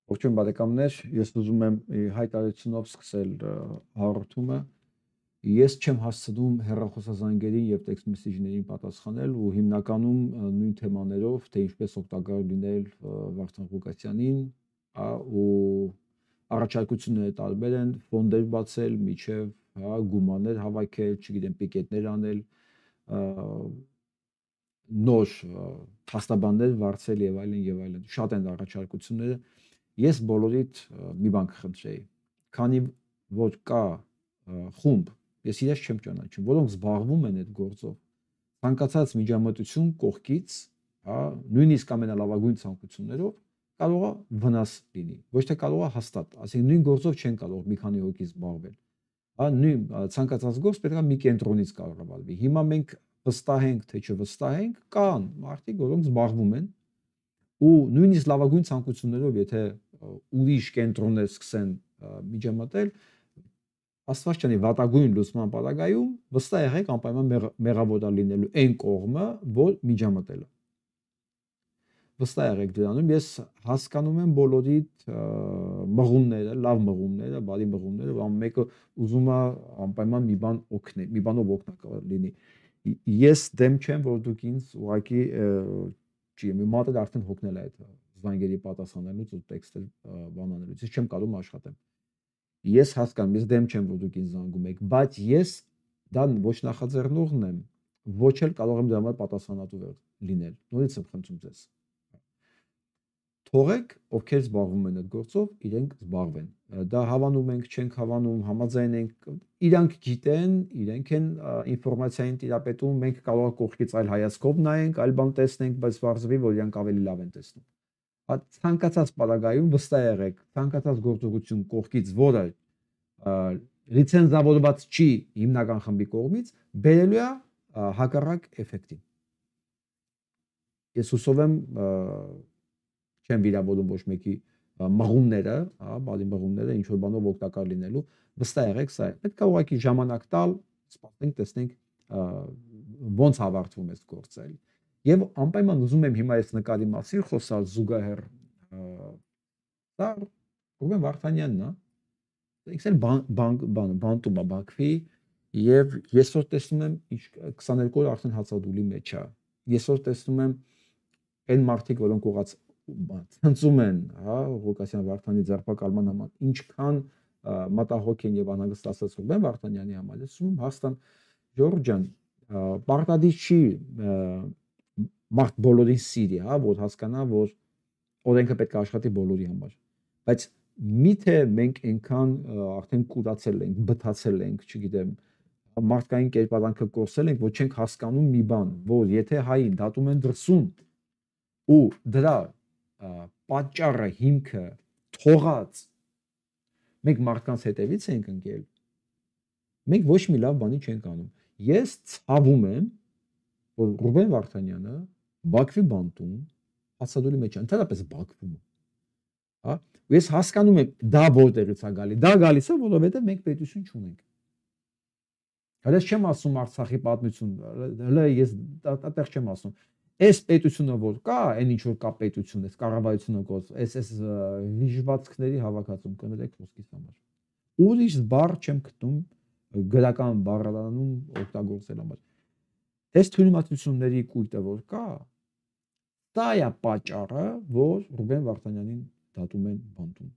Ողջույն բարեկամներ, ես ուզում եմ հայտարարությունով սկսել հաղորդումը։ Ես չեմ հասցնում հեռախոսազանգերին եւ տեքստ մեսեջներին պատասխանել ու հիմնականում նույն թեմաներով, թե ինչպես օգտակար լինել Վարդան Ղուկասյանին, ու առաջարկությունները տարբեր են, ֆոնդեր բացել, միջև գումարներ հավաքել, չգիտեմ, պիկետներ անել, նոր փաստաբաններ վարձել եւ այլն, շատ են առաջարկությունները։ Ես բոլորիդ մի բան կխնդրեի, քանի որ կա խումբ, ես իրենց չեմ ճանաչում, որոնք զբաղվում են այդ գործով, ցանկացած միջամտություն կողքից, նույնիսկ ամենալավագույն ցանկություններով կարող է վնաս լինի, ոչ թե կարող է հաստատ, ասենք նույն գործով չեն կարող մի քանի հոգի զբաղվել, նույն ցանկացած գործ պետք է մի կենտրոնից կառավարվի։ Հիմա մենք վստահենք թե չվստահենք, կան մարդիկ, որոնք զբաղվում են ու նույնիսկ լավագույն ցանկություններով, եթե ուրիշ կենտրոններ սկսեն միջամտել, Աստված չանի վատագույն լուսման պարագայում վստահ եղեք անպայման մեղավոր լինելու այն կողմը, որ միջամտել է։ Վստահ եղեք դրանում, ես հասկանում եմ բոլորի մղումները, լավ մղումները, բարի մղումները, որ մեկը ուզում է անպայման մի բան օգնել, մի բանով օգտակար լինի։ Ես դեմ չեմ, որ դուք ինձ ուղղակի մի մատը արդեն հոգնել է այդ զանգերի պատասխանելուց ու տեքստեր բանանելուց, ես չեմ կարող աշխատեմ։ Ես հասկանում, ես դեմ չեմ, որ դուք ինձ զանգում եք, բայց ես դա ոչ նախաձեռնողն եմ, ոչ էլ կարող եմ դրա համար պատասխանատու լինել։ Նորից եմ խնդրում ձեզ։ Թողեք, ովքեր զբաղվում են այդ գործով, իրենք զբաղվեն։ Դա հավանում ենք, չենք հավանում, համաձայն ենք, իրանք գիտեն, իրենք են ինֆորմացիային տիրապետում, մենք կարող ենք կողքից այլ հայացքով նայենք, այլ բան տեսնենք, բայց վարձվի, որ իրանք ավելի լավ են տեսնում։ Ցանկացած պարագայում վստահ եղեք, ցանկացած գործողություն կողքից, որը լիցենզավորված չի հիմնական խմբի կողմից, բերելու է հակառակ էֆեկտի։ Ես հուսով եմ չեմ վիրավորում ոչ մեկի մղումները, բարի մղումները, ինչ որ բանով օգտակար լինելու, վստահ եղեք, սա է։ Պետք է ուղղակի ժամանակ տալ, սպասենք, տեսնենք ոնց հավարտվում է գործը։ Եվ անպայման ուզում եմ հիմա այս նկարի մասին խոսալ զուգահեռ դա Ռուբեն Վարդանյանն է, ինքս էլ բանտում է Բաքվի, եւ ես որ տեսնում եմ 22 օր արդեն հացադուլի մեջ է։ Ես որ տեսնում եմ այն մարդիկ, որոնք ուղղած ցնծում են, Ղուկասյան Վարդանի ձերբակալման համար, ինչքան մտահոգ են եւ անհանգստացած Ռուբեն Վարդանյանի համար, ասում եմ հաստատ Ժորժ ջան, պարտադիր չի մարդ բոլորին սիրի, որ հասկանա, որ օրենքը պետք է աշխատի բոլորի համար, բայց միթե մենք այնքան արդեն կուրացել ենք, բթացել ենք, չգիտեմ, մարդկային կերպարանքը կորսել ենք, որ չենք հասկանում մի բան, որ եթե հային դատում են դրսում ու դրա պատճառը հիմքը թողած մենք մարդկանց հետևից ենք ընկել, մենք ոչ մի լավ բանի չենք անում։ Ես ցավում եմ, որ Ռուբեն Վարդանյանը Բաքվի բանտում հացադուլի մեջ է, ընդհանրապես Բաքվում է։ Ես հասկանում եմ դա որտեղից է գալի։ Դա գալիս է, որովհետև մենք պետություն չունենք։ Հələ չեմ ասում Արցախի պատմություն, հələ ես այդտեղ չեմ ասում։ Այս պետությունը որ կա, այն ինչ որ կա պետություն, այս կառավարությունը կոս, այս հիշվածքների հավաքածում կներեք խոսքից համար։ Ուրիշ բառ չեմ գտնում գրական բառարանում օգտագործել համար։ Այս թյուրիմացությունների կույտը որ կա, դա է պատճառը, որ Ռուբեն Վարդանյանին դատում են բանտում։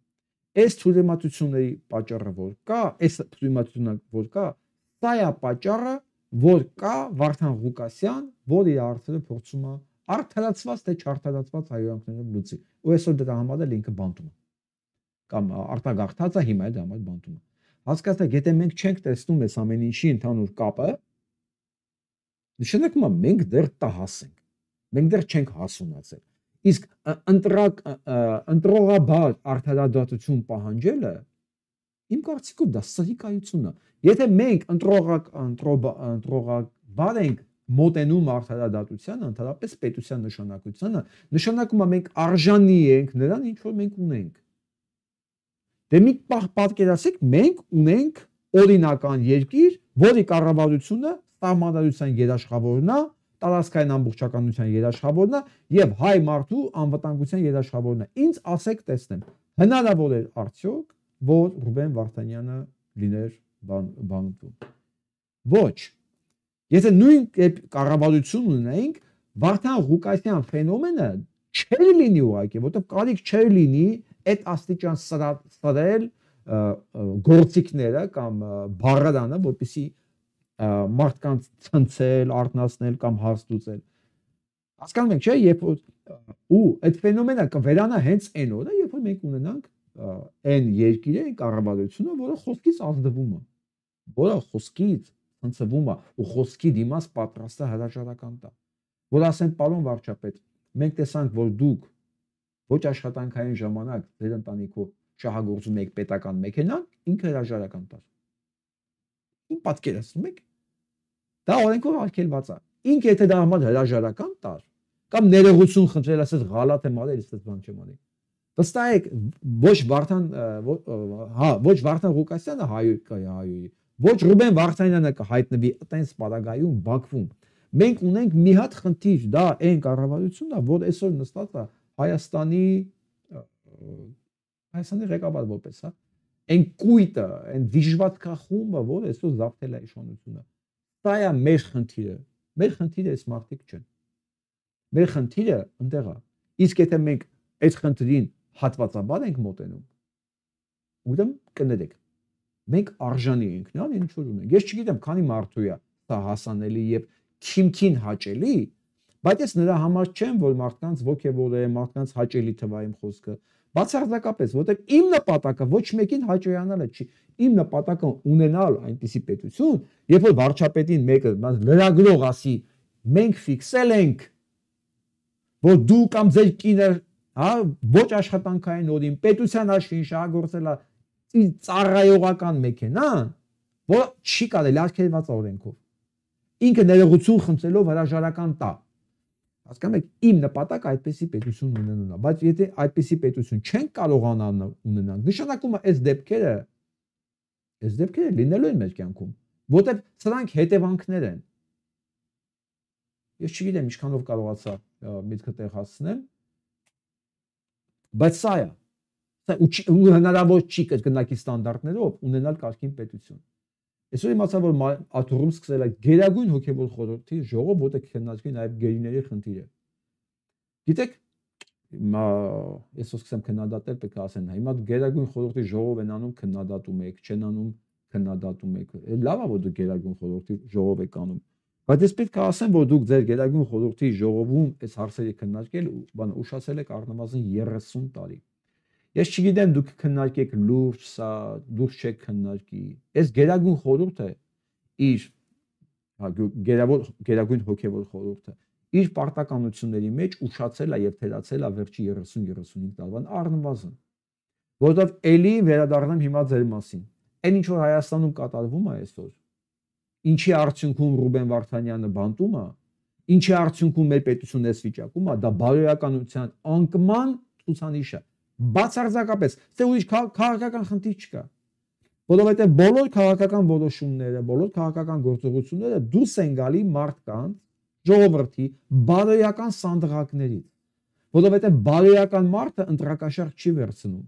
Այս թյուրիմացությունների պատճառը որ կա, այս թյուրիմացությունը որ կա, դա է պատճառը, որ կա Վարդան Ղուկասյան, որ իր հարցերը փորձում է արդարացված թե չարդարացված հայրանքներով լուծի։ Ու այսօր դրա համար էլ ինքը բանտում է։ Կամ արտագաղթած է, հիմա էլ դրա համար բանտում է։ Հասկացեք, եթե մենք չենք տեսնում այս ամեն ինչի ընդհանուր կապը, նշանակում է մենք դեռ տհաս ենք։ Մենք դեռ չենք հասունացել։ Իսկ ընտրողաբար արդարադատություն պահանջելը իմ կարծիքով դա սրիկայություն է։ Եթե մենք ընտրողաբար ենք մոտենում արդարադատությանը, ընդհանրապես պետության նշանակությանը, նշանակում է մենք արժանի ենք նրան, ինչ որ մենք ունենք։ Դե մի պատկերացրեք, մենք ունենք օրինական երկիր, որի կառավարությունը սահմանադրության երաշխավորն է, տարածքային ամբողջականության երաշխավորն է եւ հայ մարդու անվտանգության երաշխավորն է։ Ինձ ասեք տեսնեմ, Հնարավոր էր արդյոք, որ Ռուբեն Վարդանյանը լիներ բանտում։ Ոչ։ Եթե նույն կառավարություն ունենայինք, Վարդան Ղուկասյան ֆենոմենը չէր լինի ուղղակի, որտեղ կարիք չէր լինի այդ աստիճան սրել գործիքները կամ բառարանը, որպեսզի մարդկանց ցնցել, արթնացնել կամ հարց լուծել։ Հասկանում եք, չէ՞, երբ որ ու այդ ֆենոմենը կվերանա հենց այն օրը, երբ որ մենք ունենանք այն երկիրը, այն կառավարությունը, որը խոսքից ազդվում է, որը խոսքից ցնցվում է ու խոսքի դիմաց պատրաստ է հրաժարական տա։ Որ ասեն, պարոն վարչապետ, մենք տեսանք, որ դուք ոչ աշխատանքային ժամանակ ձեր ընտանիքով շահագործում եք պետական մեքենան, ինքը հրաժարական տար։ Ինչ պատկերացնում եք։ Դա օրենքով արգելված է։ Ինքը եթե դա համար հրաժարական տար, կամ ներողություն խնդրել, ասես գալատ եմ արել, այստեղ բան չեմ արել։ Վստահ եք, ոչ Վարդան Ղուկասյանը հայուի, ոչ Ռուբեն Վարդանյանը կհայտնվի այդպես պարագայում Բաքվում։ Մենք ունենք մի հատ խնդիր, դա այն կառավարությունն է, որ այսօր նստած է Հայաստանի ղեկավար որպես, հա։ Այն կույտը, այն դիժվատքա խումբը, որ այսօր զավթել է իշխանությունը։ Դա է մեր խնդիրը։ Մեր խնդիրը այս մարդիկ չեն։ Մեր խնդիրը ընդեղ է։ Իսկ եթե մենք այս խնդրին հատվածաբար ենք մոտենում, ուրեմն կներեք, մենք արժանի ենք նրան, ինչ որ ունենք։ Ես չգիտեմ, քանի մարդու է դա հասանելի եւ քիմքին հաճելի, բայց ես նրա համար չեմ, որ մարդկանց ոգևորե, մարդկանց հաճելի թվա իմ խոսքը։ Բացարձակապես, որտեղ իմ նպատակը ոչ մեկին հաճոյանալը չի։ Իմ նպատակը ունենալ այնպիսի պետություն, երբ որ վարչապետին մեկը լրագրող ասի, մենք ֆիքսել ենք, որ դու կամ ձեր կինը, հա, ոչ աշխատանքային օրին պետության հաշվին շահագործել է ծառայողական մեքենան, որ չի կարելի արգելված օրենքով։ Ինքը ներողություն խնդրելով հրաժարական տա։ Հասկանում եք, իմ նպատակը այդպիսի պետություն ունենալն է, բայց եթե այդպիսի պետություն չենք կարողանալ ունենալ, նշանակում է այս դեպքերը լինելու են մեր կյանքում, որտեղ սրանք հետևանքներ են։ Ես չգիտեմ ինչքանով կարողացա միտքը տեղ հասցնեմ, բայց սա է։ Ու հնարավոր չի կրկնակի ստանդարտներով ունենալ կարգին պետություն։ Այսօր իմացա, որ Աթոռում սկսել է Գերագույն հոգևոր խորհրդի ժողով, որտեղ քննարկվի նաև գերիների խնդիրը։ Գիտեք, ես սկսեմ քննադատել, պետք է ասեն, հիմա Գերագույն խորհրդի ժողով են անում, քննադատում եք, չեն անում, քննադատում եք։ Լավ է, որ դուք Գերագույն խորհրդի ժողով եք անում։ Բայց ես պետք է ասեմ, որ դուք ձեր Գերագույն խորհրդի ժողովում այս հարցերը քննարկել, բան ուշացել եք առնվազն 30 տարի։ Ես չգիտեմ դուք քննարկեք լուրջ սա, դուք չեք քննարկի։ Այս Գերագույն խորհուրդը իր Գերագույն հոգևոր խորհուրդը իր պարտականությունների մեջ ուշացել է եւ թերացել է վերջի 30-35 տարվան առնվազն։ Որովհետեւ էլի վերադառնամ հիմա ձեր մասին։ Այն ինչ որ Հայաստանում կատարվում է այսօր, ինչի արդյունքում Ռուբեն Վարդանյանը բանտում է, ինչի արդյունքում մեր պետությունն էս վիճակում է, դա բարոյականության անկման ցուցանիշ է։ Բացարձակապես, թե ուրիշ քաղաքական խնդիր չկա։ Որովհետև բոլոր քաղաքական որոշումները, բոլոր քաղաքական գործողությունները դուրս են գալի մարդկանց, ժողովրդի բարոյական սանդղակներից։ Որովհետև բարոյական մարդը ընտրակաշառք չի վերցնում։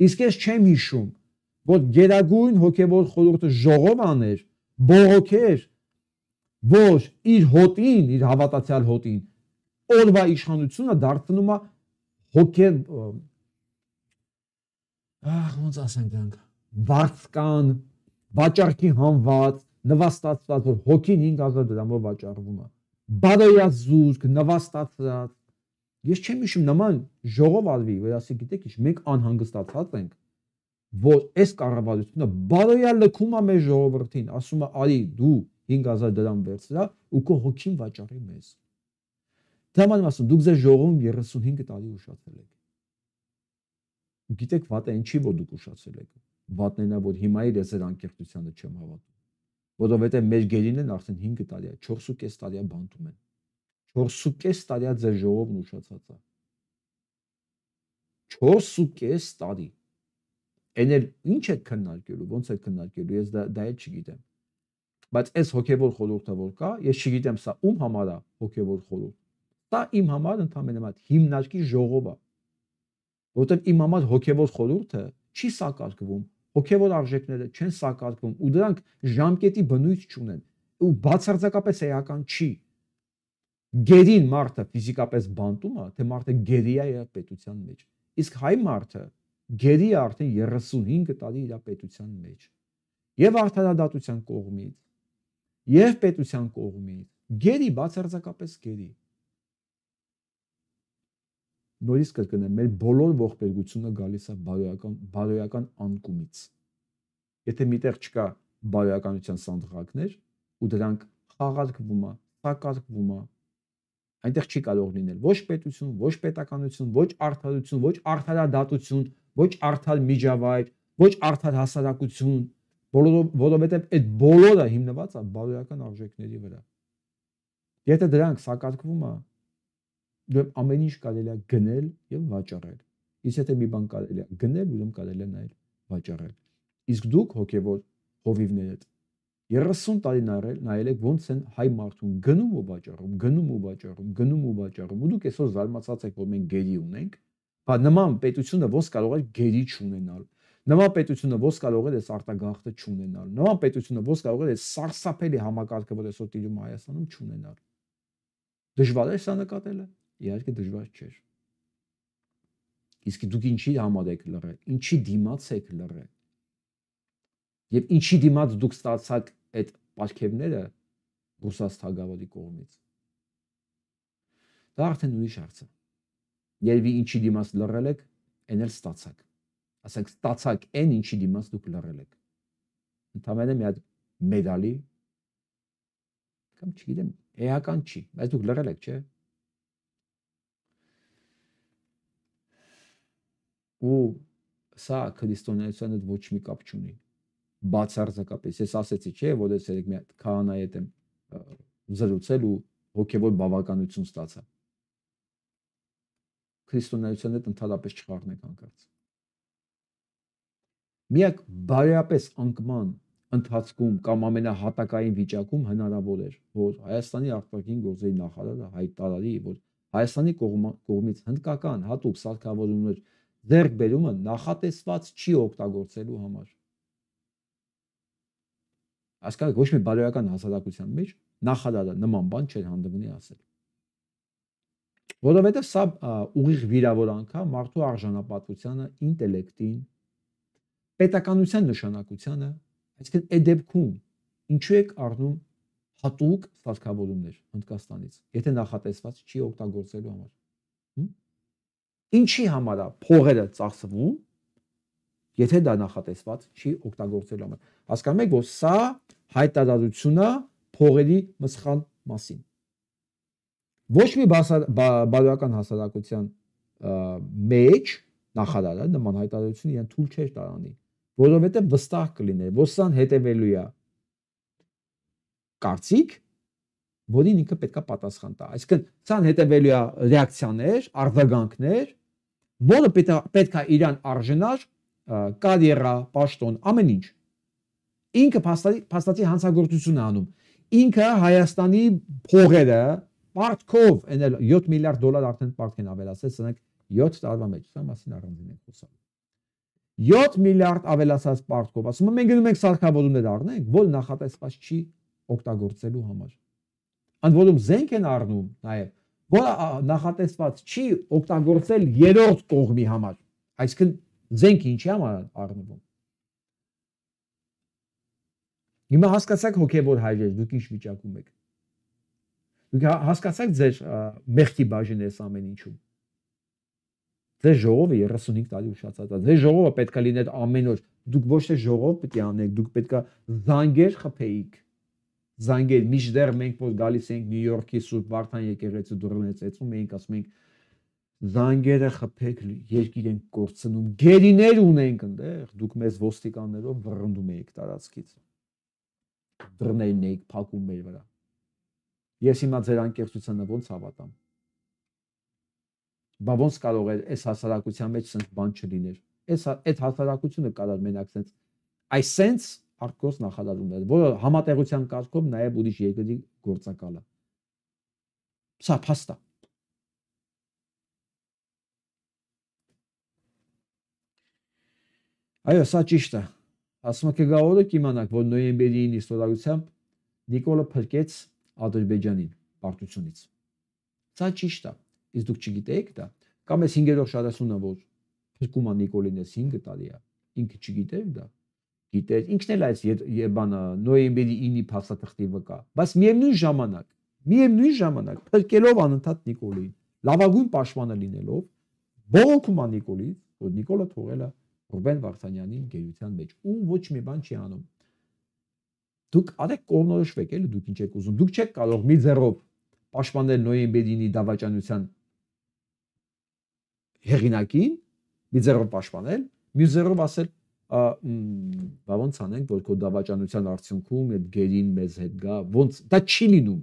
Իսկ ես չեմ հիշում, որ Գերագույն հոգևոր խորհուրդը ժողով աներ, բողոքեր, որ իր հոտին, իր հավատացյալ հոտին, օրվա իշխանությունը դարձնում է ոնց ասենք դրանք, վարձկան, վաճառքի հանված, նվաստացված, որ հոգին 5000 դրամով վաճառվում է, բարոյազուրկ, նվաստացած։ Ես չեմ հիշում նման ժողով արվի, որ ասի, գիտեք ինչ, մենք անհանգստացած ենք, որ այս կառավարությունը բարոյալ լքում է մեր ժողովրդին, ասում է, արի դու 5000 դրամ վերցրա ու քո հոգին վաճառի մեզ։ Դրան եմ ասում, դուք ձեր ժողովում 35 տարի ուշացել եք։ Գիտեք վատը ինչի որ դուք ուշացել եք։ Վատն է, որ հիմա էլ ես ձեր անկեղծությանը չեմ հավատում։ Որովհետև մեր գերիներն արդեն 5 տարի է, 4.5 տարի է բանտում են։ 4.5 տարի է ձեր ժողովն ուշացած է։ 4.5 տարի։ Էն էլ ինչ է քննարկելու, ոնց է քննարկելու, ես դա էլ չգիտեմ։ Բայց այս հոգևոր խորհուրդը որ կա, ես չգիտեմ սա ում համար է հոգևոր խորհուրդ։ Դա իմ համար ընդհանրապես հիմնարկի ժողով է, որովհետև իմ համար հոգևոր խորհուրդը չի սակարկվում, հոգևոր արժեքները չեն սակարկվում ու դրանք ժամկետի բնույթ չունեն ու բացարձակապես էական չի։ Գերին մարդը ֆիզիկապես բանտում է, թե մարդը գերի է իր պետության մեջ։ Իսկ հայ մարդը գերի է արդեն 35 տարի իր պետության մեջ։ Եվ արդարադատության կողմից, եւ պետության կողմից, գերի, բացարձակապես գերի։ Նորից կրկնեմ, մեր բոլոր ողբերգությունը գալիս է բարոյական անկումից։ Եթե միտեղ չկա բարոյականության սանդղակներ ու դրանք խաղարկվում է, սակարկվում է, այնտեղ չի կարող լինել ոչ պետություն, ոչ պետականություն, ոչ արդարություն, ոչ արդարադատություն, ոչ արդար միջավայր, ոչ արդար հասարակություն, որովհետև այդ բոլորը հիմնված է բարոյական արժեքների վրա։ Եթե դրանք սակարկվում է, դեռ ամեն ինչ կարելի է գնել եւ վաճառել։ Իսկ եթե մի բան կարելի է գնել, ուրեմն կարելի է նաեւ վաճառել։ Իսկ դուք հոգեվոր հովիվներդ 30 տարի նայել եք ոնց են հայ մարդուն գնում ու վաճառում, գնում ու վաճառում, գնում ու վաճառում։ Ու դուք այսօր զարմացած եք, որ մենք գերի ունենք, բա նման պետությունը ոնց կարող է գերի չունենալ։ Նման պետությունը ոնց կարող է այս արտագաղթը չունենալ։ Նման պետությունը ոնց կարող է այս սարսափելի համակարգը, որ այսօր տիրում Հայաստանում չունենալ։ Դժվար է սա նկատելը։ Իհարկե դժվար չէր։ Իսկ դուք ինչի համար եք լռել, ինչի դիմաց եք լռել։ Եվ ինչի դիմաց դուք ստացաք այդ պարգևները ռուսաց թագավորի կողմից։ Դա արդեն ուրիշ հարց է։ Երևի ինչի դիմաց լռել եք, այն էլ ստացաք։ Ասենք ստացաք այն, ինչի դիմաց դուք լռել եք։ Ընդհանրապես մի հատ մեդալի կամ չգիտեմ, էական չի, բայց դուք լռել եք, չէ՞։ Ու սա քրիստոնեության հետ ոչ մի կապ չունի։ Բացարձակապես։ Ես ասեցի, չէ, որ ես երեք մի հատ քահանայի հետ եմ զրուցել ու հոգևոր բավականություն ստացա։ Քրիստոնեության հետ ընդհանրապես չխառնեք հանկարծ։ Միակ բարոյապես անկման ընթացքում կամ ամենահատակային վիճակում հնարավոր էր, որ Հայաստանի արտաքին գործերի նախարարը հայտարարի, որ Հայաստանի կողմից հնդկական հատուկ սարքավորումներ ձեռք բերումը նախատեսված չի օգտագործելու համար։ Հասկանաք, ոչ մի բարոյական հասարակության մեջ նախարարը նման բան չէր հանդգնի ասել։ Որովհետև սա ուղիղ վիրավորանք է մարդու արժանապատվությանը, ինտելեկտին, պետականության նշանակությանը, այսինքն այդ դեպքում ինչու եք առնում հատուկ սարքավորումներ Հնդկաստանից, եթե նախատեսված չի օգտագործելու համար։ Ինչի համար է փողերը ծախսվում, եթե դա նախատեսված չի օգտագործելու համար։ Հասկանում եք, որ սա հայտարարություն է փողերի մսխալ մասին։ Ոչ մի բարոյական հասարակության մեջ նախարարը նման հայտարարություն իրեն թույլ չէր տալի, որովհետև վստահ կլիներ, որ սան հետևելու է կարծիք, որին ինքը պետք է պատասխան տա։ Այսինքն սան հետևելու է ռեակցիաներ, արձագանքներ, որը պետք է իրան արժանար կարիերա, պաշտոն, ամեն ինչ։ Ինքը փաստացի հանցագործություն է անում։ Ինքը Հայաստանի փողերը պարտքով 7 միլիարդ դոլար արդեն պարտք են ավելացել, սրանք 7 տարվա մեջ, սա մասին առանձին ենք խոսում։ 7 միլիարդ ավելացած պարտքով, ասում եմ մենք գնում ենք սարքավորումներ առնենք, որ նախատեսված չի օգտագործելու համար։ Ընդ որում զենք են առնում նաև, որը նախատեսված չի օգտագործել երրորդ կողմի համար։ Այսինքն զենքը ինչի համար առնվում։ Հիմա հասկացաք հոգևոր հայրեր, դուք ինչ վիճակում եք։ Դուք հասկացաք ձեր մեղքի բաժինը այս ամեն ինչում։ Ձեր ժողովը 35 տարի ուշացած է։ Ձեր ժողովը պետք է լիներ ամեն օր։ Դուք ոչ թե ժողով պետք է անեք, դուք պետք է զանգեր խփեիք։ Զանգեր, միշտեր մենք որ գալիս ենք Նյու Յորքի Սուրբ Վարդան եկեղեցու դռներից էցում էինք, ասում ենք զանգերը խփեք, երկիր ենք կորցնում, գերիներ ունենք այնտեղ, դուք մեզ ոստիկաններով վռնդում էիք տարածքից։ Դռներն էիք փակում մեր վրա։ Ես հիմա ձեր անկեղծությանը ոնց հավատամ։ Բա ոնց կարող է այս հասարակության մեջ սենց բան չլիներ։ Այդ հասարակությունը կարող մենակ սենց այսենց արտգործ նախարարումներ, որը համատեղության կարգով նաև ուրիշ երկրի գործակալ է։ Սա փաստ է։ Այո, սա ճիշտ է։ Ասում եք գավորը կիմանաք, որ նոյեմբերի 9-ի ստորագրությամբ Նիկոլը փրկեց Ադրբեջանին պարտությունից։ Սա ճիշտ է։ Իսկ դուք չգիտեիք դա։ Կամ էս 5-րդ շարասունը, որ փրկում է Նիկոլին էս 5 տարի է։ Ինքը չգիտեր դա։ Գիտեր, ինքն էլ այս բանը նոյեմբերի 9-ի փաստաթղթի վկա, բայց միևնույն ժամանակ փրկելով անընդհատ Նիկոլին, լավագույն պաշտպանը լինելով, բողոքում է Նիկոլից, որ Նիկոլը թողել է Ռուբեն Վարդանյանին գերության մեջ ու ոչ մի բան չի անում։ Դուք արեք կողմնորոշվեք, էլի դուք ինչ եք ուզում։ Դուք չեք կարող մի ձեռով պաշտպանել նոյեմբերի 9-ի դավաճանության հեղինակին, մի ձեռով պաշտպանել, մյուս ձեռով ասել բա ոնց անենք, որ քո դավաճանության արդյունքում այդ գերին մեզ հետ գա, ոնց դա չի լինում։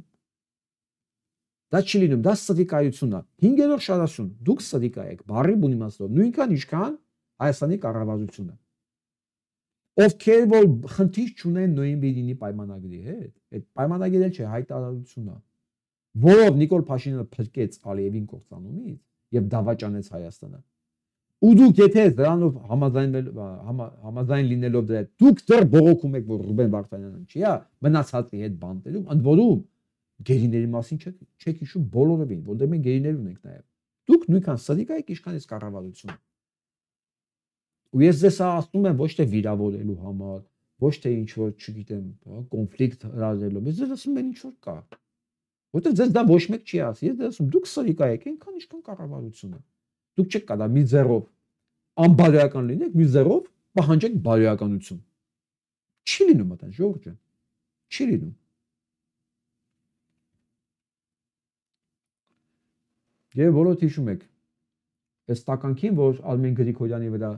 Դա չի լինում, դա ստրիկայություն է։ 5-րդ շարասուն, դուք ստրիկա եք, բարի բուն իմաստով, նույնքան ինչքան Հայաստանի կառավարությունը։ Ովքեր որ խնդիր չունեն նոյեմբերի 9-ի պայմանագրի հետ, այդ պայմանագիրը չէ, հայտարարություն է, որով Նիկոլ Փաշինյանը փրկեց Ալիևին կործանումից եւ դավաճանեց Հայաստանը։ Ու դուք եթե դրանով համաձայն լինելով դրա, դուք դեռ բողոքում եք, որ Ռուբեն Վարդանյանը չի, մնացածի հետ բանտերում, ընդ որում գերիների մասին չեք հիշում բոլորովին, որտեղ մենք գերիներ ունենք նաեւ։ Դուք նույնքան սադիկա եք, ինչքան էս կառավարությունը։ Ու ես ձեզ ասում եմ ոչ թե վիրավորելու համար, ոչ թե ինչ որ, չգիտեմ, կոնֆլիկտ հրաժարելով, ես ձեզ ասում եմ ինչ որ կա։ Որտեղ ձեզ դա ոչ մեկ չի ասի, ես ձեզ ասում դուք սադիկա եք, այնքան ինչքան կառավարությունը։ Դուք չեք կարա մի ձեռով անբարոյական լինեք, մի ձեռով պահանջեք բարոյականություն։ Չի լինում այդտեղ, Ժորժ ջան։ Չի լինում։ Եվ բոլորդ հիշում եք այս տականքին, որ Արմեն Գրիգորյանի վրա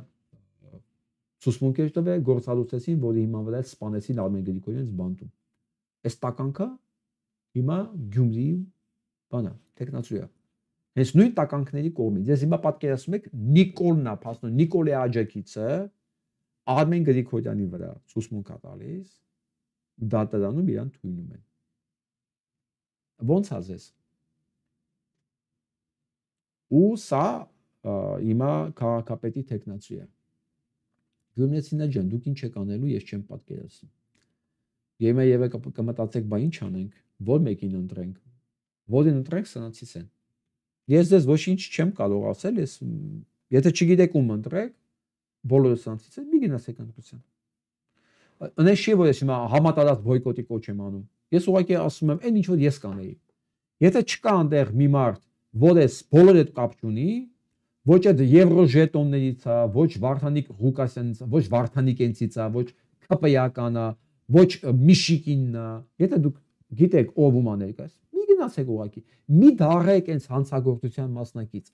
ցուցմունք էր տվել, գործառույթեցին, որի հիման վրա սպանեցին Արմեն Գրիգորյանից բանտում։ Այս տականքը հիմա Գյումրի բանա, տեխնացու է։ Հենց նույն տականքների կողմից։ Ես հիմա պատկերացնում եք Նիկոլն է, փաստորեն Նիկոլի աջակիցը Արմեն Գրիգորյանի վրա ցուցմունք է տալիս, դատարանում իրան թույնում են։ Ոնց ասես։ Ու սա հիմա քաղաքապետի տեխնացու է։ Գյումրեցիներ ջան, դուք ինչ եք անելու, ես չեմ պատկերացնում։ Եվ կմտածեք, բա ինչ անենք, որ մեկին ընտրենք, որին ընտրենք, սրանցից են։ Ես ձեզ ոչինչ չեմ կարող ասել, եթե չգիտեք ում ընտրեք, բոլորը սրանցից են, մի գնացեք ընտրության։ Այնպես չի, որ ես հիմա համատարած բոյկոտի կոչ եմ անում։ Ես ուղղակի ասում եմ, այն ինչ որ ես կանեի։ Եթե չկա այնտեղ մի մարդ, որ էս բոլորը հետ կապ չունի, ոչ այդ եվրոժետոններից է, ոչ Վարդանիկ Ղուկասյանից է, ոչ Վարդանիկենցից է, ոչ ԿՊ-ականն է, ոչ Միշիկինն է։ Եթե դուք գիտեք ով ում աներկայս, մի գնացեք ուղղակի, մի դառեք այս հանցագործության մասնակից։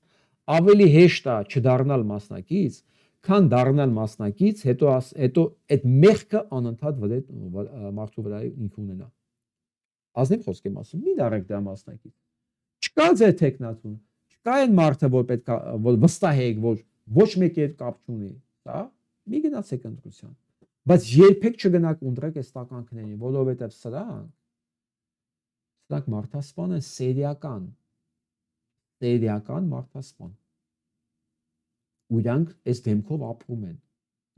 Ավելի հեշտ է չդառնալ մասնակից, քան դառնալ մասնակից, հետո այդ մեղքը անընդհատ մարդու վրա ինքը ունենա։ Ազնիվ խոսք եմ ասում, մի դառեք դրա մասնակից։ Չկա ձեր տեխնացուն, չկա այն մարդը, որ պետք է որ վստահեք, որ ոչ մեկի հետ կապ չունի, հա, մի գնացեք ընտրության։ Բայց երբեք չգնաք ընտրեք այս տականքներին, որովհետև սրանք մարդասպան են սերիական մարդասպան։ Ու իրանք այս դեմքով ապրում են։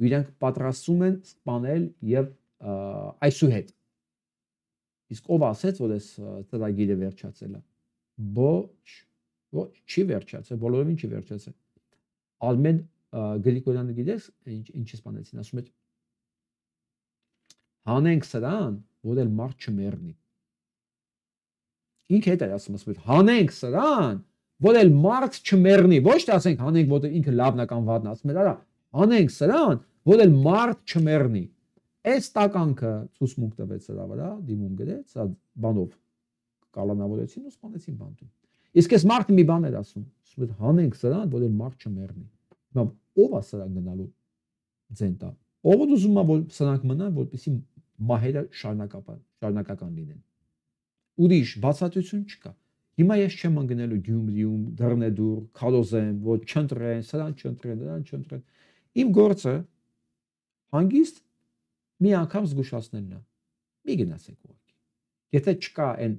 Իրանք պատրաստում են սպանել եւ այսուհետ։ Իսկ ով ասեց, որ այս ծրագիրը վերջացել է։ Ոչ, չի վերջացել, բոլորովին չի վերջացել։ Արմեն Գրիգորյանը գիտես ինչի սպանեցին, ասում էր հանենք սրան, որ էլ մարդ չմեռնի։ Ինքը հետ էր ասում հանենք սրան, որ էլ մարդ չմեռնի, ոչ թե ասենք հանենք, որ ինքը լավն է կամ վատն է, ասում էր արա, հանենք սրան, որ էլ մարդ չմեռնի։ Այս տականքը ցուցմունք տվեց սրա վրա, դիմում գրեց, սա բանով կալանավորեցին ու սպանեցին բանտում։ Իսկ այս մարդը մի բան էր ասում հանենք սրան, որ էլ մարդ չմեռնի։ Հիմա ով է սրան գնալու ձենտա։ Ով ուզում է որ սրանք մնան, որպեսզի մահերը շարունակական լինեն։ Ուրիշ բացատրություն չկա։ Հիմա ես չեմ ընկնելու Գյումրիում, դռնեդուր, քարոզեմ, որ չընտրեն, սրան չընտրեն, դրան չընտրեն։ Իմ գործը հանգիստ մի անգամ զգուշացնելն է։ Մի գնացեք ուղղակի։ Եթե չկա այն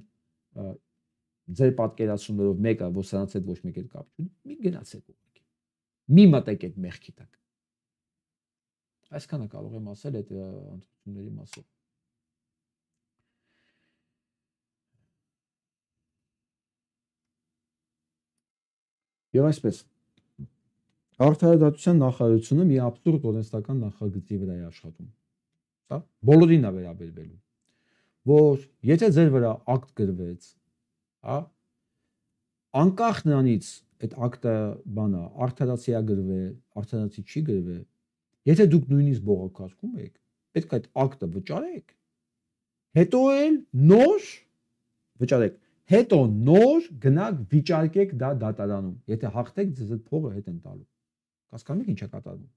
ձեր պատկերացումներով մեկը, որ սրանց հետ ոչ մեկ էլ կապ չունի, մի գնացեք ուղղակի։ Մի մտեք այդ մեղքի տակ։ Այսքանը կարող եմ ասել այդ ընտրությունների մասով։ Եվ այսպես Արդարադատության նախարարությունը մի աբսուրդ օրենսդրական նախագծի վրա է աշխատում։ Սա բոլորին է վերաբերվելու, որ եթե ձեր վրա ակտ գրվեց, հա, անկախ նրանից այդ ակտը բանա արդարացիա գրվել, արդարացի չի գրվել, եթե դուք նույնիսկ բողոքարկում եք, պետք է այդ ակտը վճարեք, հետո էլ նոր վճարեք, հետո նոր գնաք վիճարկեք դա դատարանում, եթե հաղթեք ձեզ այդ փողը հետ են տալու։ Հասկանում եք ինչ է կատարվում։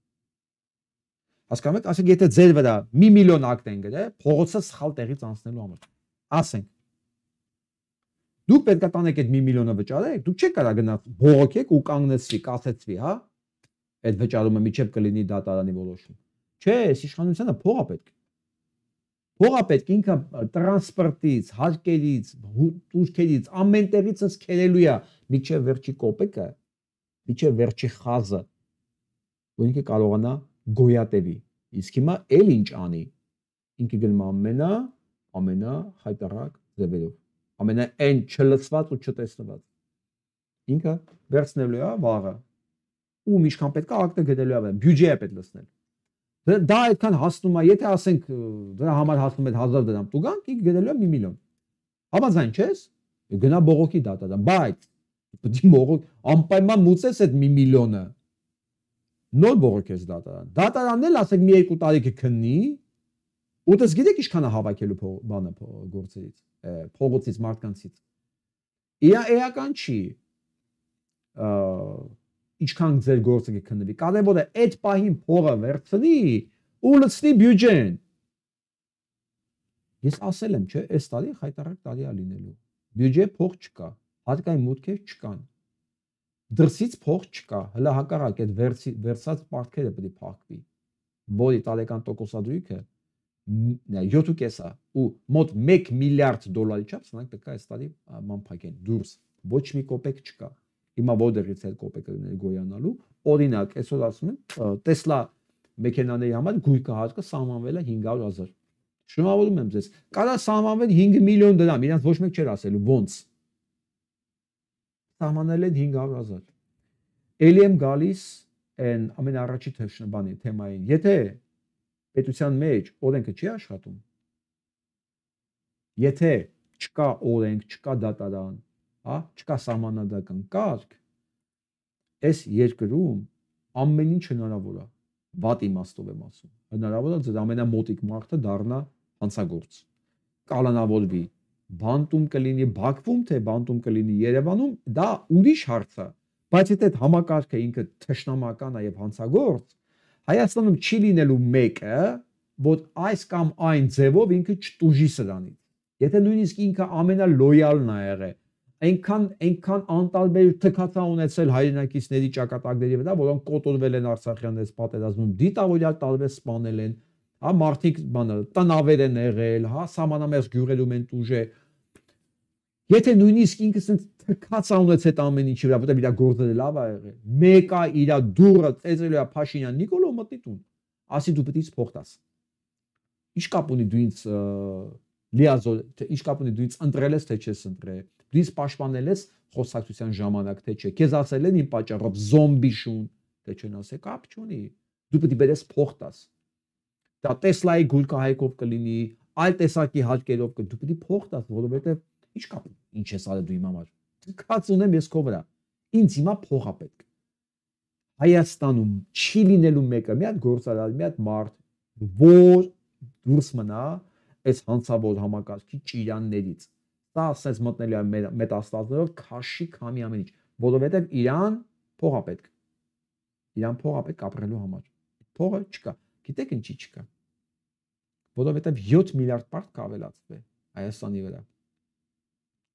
Հասկանում եք, ասենք եթե ձեր վրա 1 միլիոն ակտ են գրել, փողոցը սխալ տեղից անցնելու համար։ Ասենք դուք պետք է տանեք այդ 1 միլիոնը վճարեք, դուք չեք կարող գնալ բողոքեք ու կանգնեցվի, կասեցվի, հա։ Այդ վճարումը միջև կլինի դատարանի որոշում։ Չէ, իշխանությունը փող է պետք։ Փող է պետք ինքը տրանսպորտից, հարկերից, տուրքերից, ամեն տեղից քերելու է միջև վերջի կոպեկը, միջև վերջի խազը, որ ինքը կարողանա գոյատևի։ Իսկ հիմա էլ ինչ անի։ Ինքը գնում ամենախայտարակ ձևերով, ամենայն չլսված ու չտեսնված։ Ինքը վերցնելու է վաղը։ Ում ինչքան պետք է ակտը գտելու է, բյուջե է պետք լցնել։ Դա այդքան հասնում է, եթե ասենք դրա համար հասնում է 1000 դրամ, դու գանք ինքը գտելու է 1 միլիոն։ Համաձայն չես։ Գնա բողոքի դատարան, բայց պետք է բողոք անպայման մուծես այդ 1 միլիոնը։ Նոր բողոքես դատարան։ Դատարանն էլ ասենք մի 2 տարի կքննի, ու դες գիտեք ինչքան է հավաքելու բանը գործերից, փողոցից մարդկանցից։ Էական չի։ Ինչքան ձեր գործը կքննվի։ Կարևորը այդ պահին փողը վերցնի ու լցնի բյուջեն։ Ես ասել եմ, չէ, այս տարի խայտարակ տարի է լինելու։ Բյուջե փող չկա, հարկային մուտքեր չկան։ Դրսից փող չկա, հələ հակառակ այդ վերցած պարտքերը պետք է փակվի։ Որի տարեկան տոկոսադրույքը 7.5 է ու մոտ 1 միլիարդ դոլարի չափ սրանք պետք է այս տարի ման փակեն դուրս։ Ոչ մի կոպեկ չկա։ Հիմա որտեղից է կոպեկը գոյանալու։ Օրինակ, այսօր ասում են Tesla մեքենաների համար գույքը հարկը սահմանվել է 500,000։ Շնորհավորում եմ ձեզ։ Կարա սահմանվել 5 միլիոն դրամ, իրանց ոչ մեկ չէր ասելու ոնց։ Սահմանել են 500,000։ Էլի եմ գալիս այն ամենաառաջի բանի թեմային։ Եթե պետության մեջ օրենքը չի աշխատում, եթե չկա օրենք, չկա դատարան, հա, չկա սահմանադրական կարգ, այս երկրում ամեն ինչ հնարավոր է։ Վատ իմաստով եմ ասում։ Հնարավոր է ձեր ամենամոտիկ մարդը դառնա հանցագործ։ Կալանավորվի, բանտում կլինի Բաքվում, թե բանտում կլինի Երևանում, դա ուրիշ հարց է։ Բայց եթե այդ համակարգը ինքը թշնամական է եւ հանցագործ, Հայաստանում չի լինելու մեկը, որ այս կամ այն ձևով ինքը չտուժի սրանից։ Եթե նույնիսկ ինքը ամենալոյալն է եղել, այնքան անտարբեր թքածա ունեցել հայրենակիցների ճակատագրերի վրա, որոնք կոտորվել են Արցախյանից պատերազմում, դիտավորյալ տարբեր սպանել են, հա, մարդիկ բանը տնավեր են եղել, հա, սահմանամերձ գյուղերում են տուժել։ Եթե նույնիսկ ինքը ասենց թքածա ունեցել այդ ամեն ինչի վրա, որտեղ իր գործերը լավ է եղել, մեկը իր դուրը ծեծելու է Փաշինյան Նիկոլո մտնի տուն, ասի դու պետք է փող տաս։ Ինչ կապ ունի դու ինձ լիազոր, թե ինչ կապ ունի դու ինձ ընտրել ես, թե չես ընտրել։ Դու ինձ պաշտպանել ես խոսակցության ժամանակ, թե չէ։ Քեզ ասել են իմ պատճառով զոմբի շուն, թե չեն ասել, կապ չունի։ Դու պետք է բերես փող տաս։ Դա Տեսլայի գույքահայկով կլինի, այլ տեսակի հարկերով դու պետք է փող տաս, որովհետև ինչ կապ ինչ ես արել դու իմ համար։ Կաց ունեմ ես քո վրա։ Ինձ հիմա փող է պետք։ Հայաստանում չի լինելու մեկը, մի հատ գործարար, մի հատ մարդ, որ դուրս մնա այս հանցավոր համակարգի ճիրաններից։ Դա ասես մտնելու է մետաստազներով քաշի քամի ամեն ինչ, որովհետև իրան փող է պետք։ Իրան փող է պետք ապրելու համար։ Փողը չկա։ Գիտեք ինչի չկա։ Որովհետև 7 միլիարդ պարտ կավելացվել Հայաստանի վրա։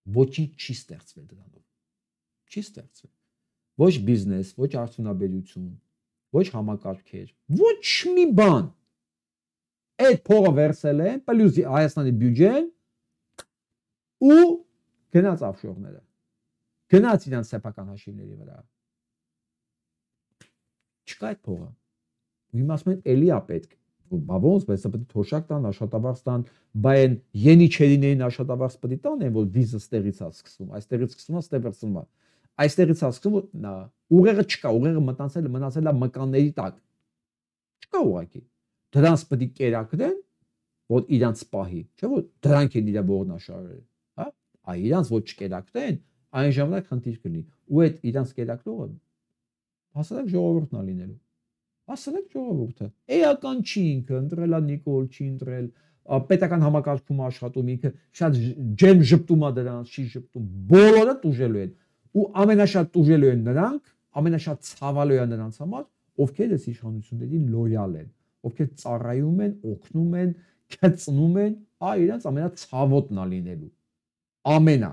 Ոչինչ չի ստեղծվել դրանով։ Չի ստեղծվել։ Ոչ բիզնես, ոչ արդյունաբերություն, ոչ համակարգեր, ոչ մի բան։ Այդ փողը վերցել են, պլյուս Հայաստանի բյուջեն ու գնաց աֆշորները։ Գնաց իրանց սեփական հաշիվների վրա։ Չկա այդ փողը, Հիմա ասում են էլի է պետք։ Բա ոնց, բայց պետք է թոշակ տան, աշխատավարձ տան, բա այն Ենիչերիներին աշխատավարձ պետք է տան, որ վիզը ստեղից է սկսվում, այստեղից սկսվում է, ստեղ վերցնում է։ Այստեղից է սկսվում, ուղեղը չկա, ուղեղը մնացել է մկանների տակ։ Չկա ուղղակի։ Դրանց պետք է կերակրեն, որ իրանց պահի, չէ՞ որ դրանք են իր ողնաշարերը, հա։ Այ իրանց ոչ չկերակրեն, այն ժամանակ խնդիր կլինի։ Ու այդ իրանց կերակրողը հասարակ ժողովուրդն է լինելու։ Հասարակ ժողովուրդը։ Էական չի ինքը, ընտրելա Նիկոլ, չի ընտրել, պետական համակարգում աշխատում ինքը, շատ ջեմ ժպտում է դրանց, չի ժպտում, բոլորը տուժելու են։ Ու ամենաշատ տուժելու են նրանք, ամենաշատ ցավալու է նրանց համար, ովքեր այս իշխանություններին լոյալ են, ովքեր ծառայում են, օգնում են, քծնում են, իրենց ամենացավոտն է լինելու։ Ամենա,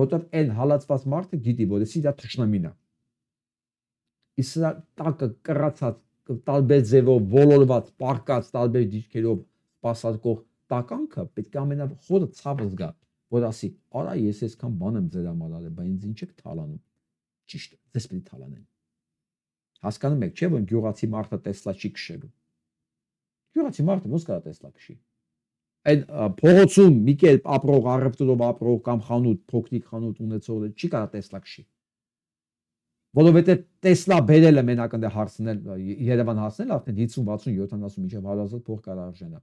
որտեղ այն հալածված մարդը գիտի, որ դա թշնամին է։ Իսկ սա տակը կռացած տարբեր ձևով ոլորված, պարկած տարբեր դիրքերով սպասարկող տականքը պետք է ամենախորը ցավը զգա, որ ասի, արա ես այսքան բան եմ ձեր համար արել, բայց ինձ ինչ եք թալանում։ Ճիշտ է, ձեզ պետք է թալանեն։ Հասկանում եք, չէ՞ որ գյուղացի մարդը տեսլա չի քշելու։ Գյուղացի մարդը ոնց կարա տեսլա քշի։ Այդ փողոցում մի կերպ ապրող, առևտրով ապրող կամ խանութ, փոքրիկ խանութ ունեցողը չի կարա տեսլա քշի։ Որովհետև Տեսլա բերելը մենակ ընդ հարցնել Երևան հասնել արդեն 50, 60, 70 մինչև 100,000 փող կարող արժենա։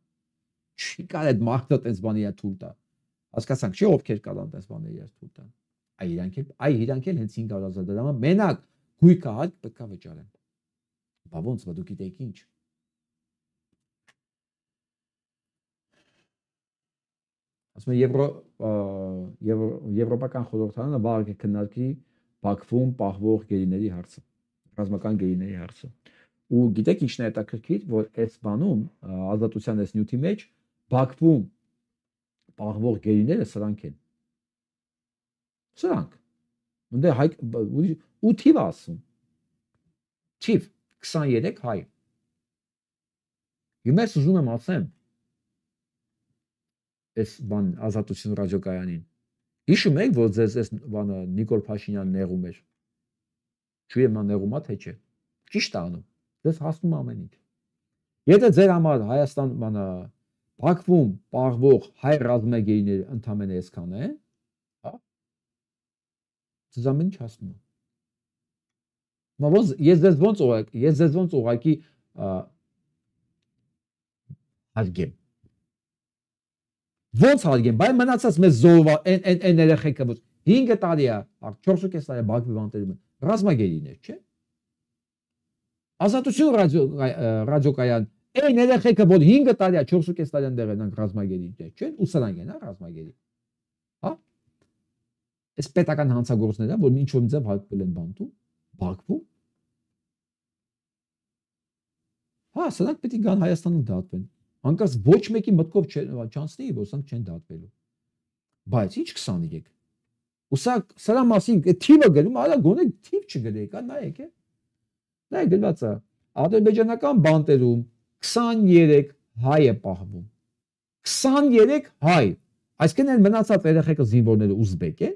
Չի կարող այդ մարդը այդպես բանի է թույլ տա։ Հասկացանք, չէ՞ ովքեր կարող այդպես բաներ իրար թույլ տան։ Իրանք էլ հենց 500,000 դրամը մենակ գույքը հատ պետք է վճարեն։ Բա ոնց, բա դուք գիտեք ինչ։ Ասում եմ Եվրոպական խորհրդարանը վաղ կքննարկի Բաքվում պահվող գերիների հարցը, ռազմական գերիների հարցը։ Ու գիտեք ինչն է հետաքրքիր, որ այս բանում ազատության այս նյութի մեջ Բաքվում պահվող գերիները սրանք են։ Սրանք։ Ունդե ու թիվ ասում։ Թիվ 23 հայ։ Հիմա ուզում եմ ասեմ այս բան ազատություն ռադիոկայանին։ Հիշում եք, որ ձեզ այս բանը Նիկոլ Փաշինյանն նեղում էր։ Չուեմ նա նեղում է թե չէ։ Ճիշտ է անում։ Ձեզ հասնում ամեն ինչ։ Եթե ձեր համար Հայաստան բանը Բաքվում պահվող հայ ռազմագերիները ընդամենը այսքան է, հա։ Ձեզ ամեն ինչ հասնում է։ Մոզ ես ձեզ ոնց ուղակի հարգեմ։ Ոնց հարգեմ, բայց մնացած մեզ զոհվա այն երեխեքը որ 5 տարի է, 4.5 տարի Բաքվի բանտերում ռազմագերիներ, չէ՞։ Ազատություն ռադիոկայան այն երեխեքը որ 5 տարի է, 4.5 տարի ընդեղ են ռազմագերիներ, չէ՞, ու սրանք են, հա, ռազմագերի։ Հա։ Այս պետական հանցագործները, որ ինչ որ ձև հարկվել են բանտում, Բաքվում։ Հա, սրանք պետք է գան Հայաստանում դատվեն։ Անկած ոչ մեկի մտքով չանցնի, որ սրանք չեն դատվելու։ Բայց ինչ 23։ Ու սրա մասին թիվը գրում, արա գոնե թիվ չգրեք, նայեք, է։ Նայեք գրված է, ադրբեջանական բանտերում 23 հայ է պահվում։ 23 հայ։ Այսինքն են մնացած երեխեքը զինվորները ուզբեկ է։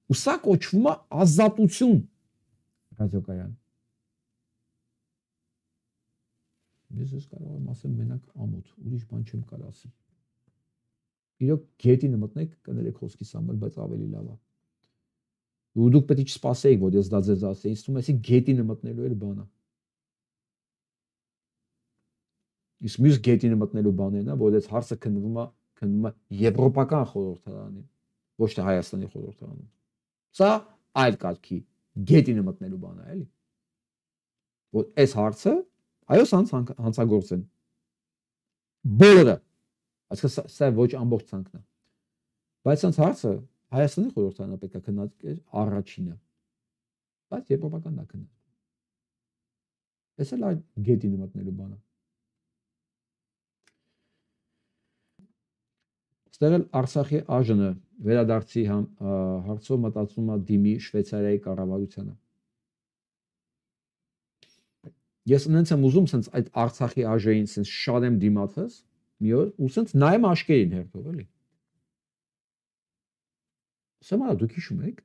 Ու սա կոչվում է ազատություն ռադիոկայան։ Ես կարող եմ ասել մենակ ամոթ, ուրիշ բան չեմ կարող ասել։ Իրոք գետինը մտնեք, կներեք խոսքիս համար, բայց ավելի լավ է։ Ու դուք պետք է չսպասեիք, որ ես դա ձեզ ասեի, ինձ թվում է, ասի գետինը մտնելու էր բանը։ Իսկ մյուս գետինը մտնելու բանն է, որ այս հարցը քննվում է Եվրոպական խորհրդարանին, ոչ թե Հայաստանի խորհրդարանում։ Սա այլ կարգի գետինը մտնելու բան է, էլի։ Որ այս հարցը այո հանցագործ են։ Բոլորը։ Այսինքն սա ոչ ամբողջ ցանկն է։ Բայց այս հարցը Հայաստանի խորհրդարանը պետք է քննարկել առաջինը։ Բայց եվրոպականն է քննարկում։ Այս էլ այլ գետինը մտնելու բանը։ Ստեղ էլ Արցախի ԱԺՆ-ը վերադարձի հարցով մտածում է դիմի Շվեյցարիայի կառավարությանը։ Ես նենց եմ ուզում սենց այդ Արցախի ԱԺ-ին սենց շարեմ դիմացս մի օր ու սենց նայեմ աշկերին հերթով էլի։ Սա դուք հիշում եք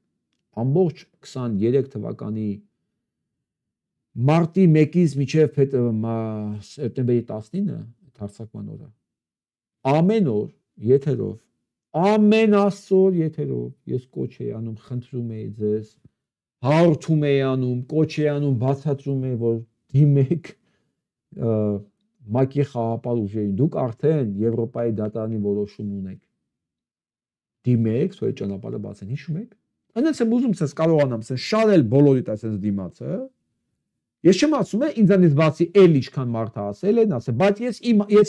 ամբողջ 23 թվականի Մարտի 1-ից մինչև սեպտեմբերի 19-ը հարձակման օրը ամեն օր եթերով ամեն աստծոր եթերով ես կոչ էի անում, խնդրում էի ձեզ, հարթում էի անում, կոչ էի անում, բացատրում էի, որ դիմեք ՄԱԿ-ի խաղապար ուժերին, դուք արդեն Եվրոպայի դատարանի որոշում ունեք, դիմեք, սոյ ճանապարհը բացեն, հիշում եք, այնպես եմ ուզում ցես կարողանամ, ցես շարել բոլորիդ այսպես դիմացը, ես չեմ ասում ինձանից բացի էլ ինչքան մարդ ասել են, ասել, բայց ես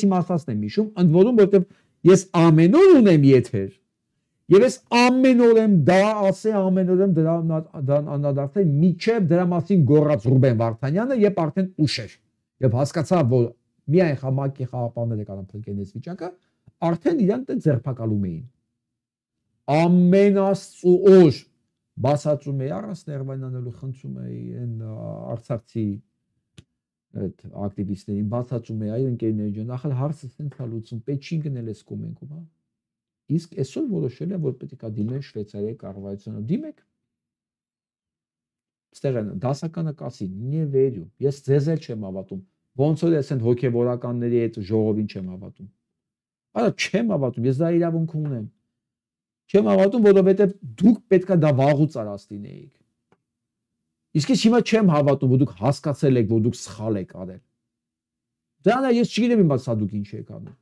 իմ ասածն եմ հիշում, ընդ որում, որովհետև ես ամեն օր ունեմ եթեր, եւ ես ամեն օր եմ դա ասել, ամեն օր եմ դրան անդրադարձել, միջև դրա մասին գոռաց Ռուբեն Վարդանյանը, երբ արդեն ուշ էր, եւ հասկացա, որ միայն ՄԱԿ-ի խաղապարները կարող փրկեն այս վիճակը, արդեն իրան դե ձերբակալում էին։ Ամեն աստծո օր բացատրում էի առանց ներվայնանալու, խնդրում էի այն արցախցի այդ ակտիվիստներին, բացատրում էի այ ընկերների ջան, ախր հարցը ցենց է լուծում, պետք չի գնել այս կոմենտում, հա։ Իսկ այսօր որոշել է, որ պետք է դիմեն Շվեյցարիայի կառավարությանը, դիմեք։ Ստեղ են դասականը կասի, «Не верю, ես ձեզ էլ չեմ հավատում, ոնց որ ես այն հոգեվորականների այդ ժողովին չեմ հավատում»։ Արա չեմ հավատում, ես դա իրավունք ունեմ։ Չեմ հավատում, որովհետև դուք պետքա դա վաղուց արած լինեիք։ Իսկ ես հիմա չեմ հավատում, որ դուք հասկացել եք, որ դուք սխալ եք արել։ Դրանա ես չգիտեմ իմաց սա դուք ինչ եք անում։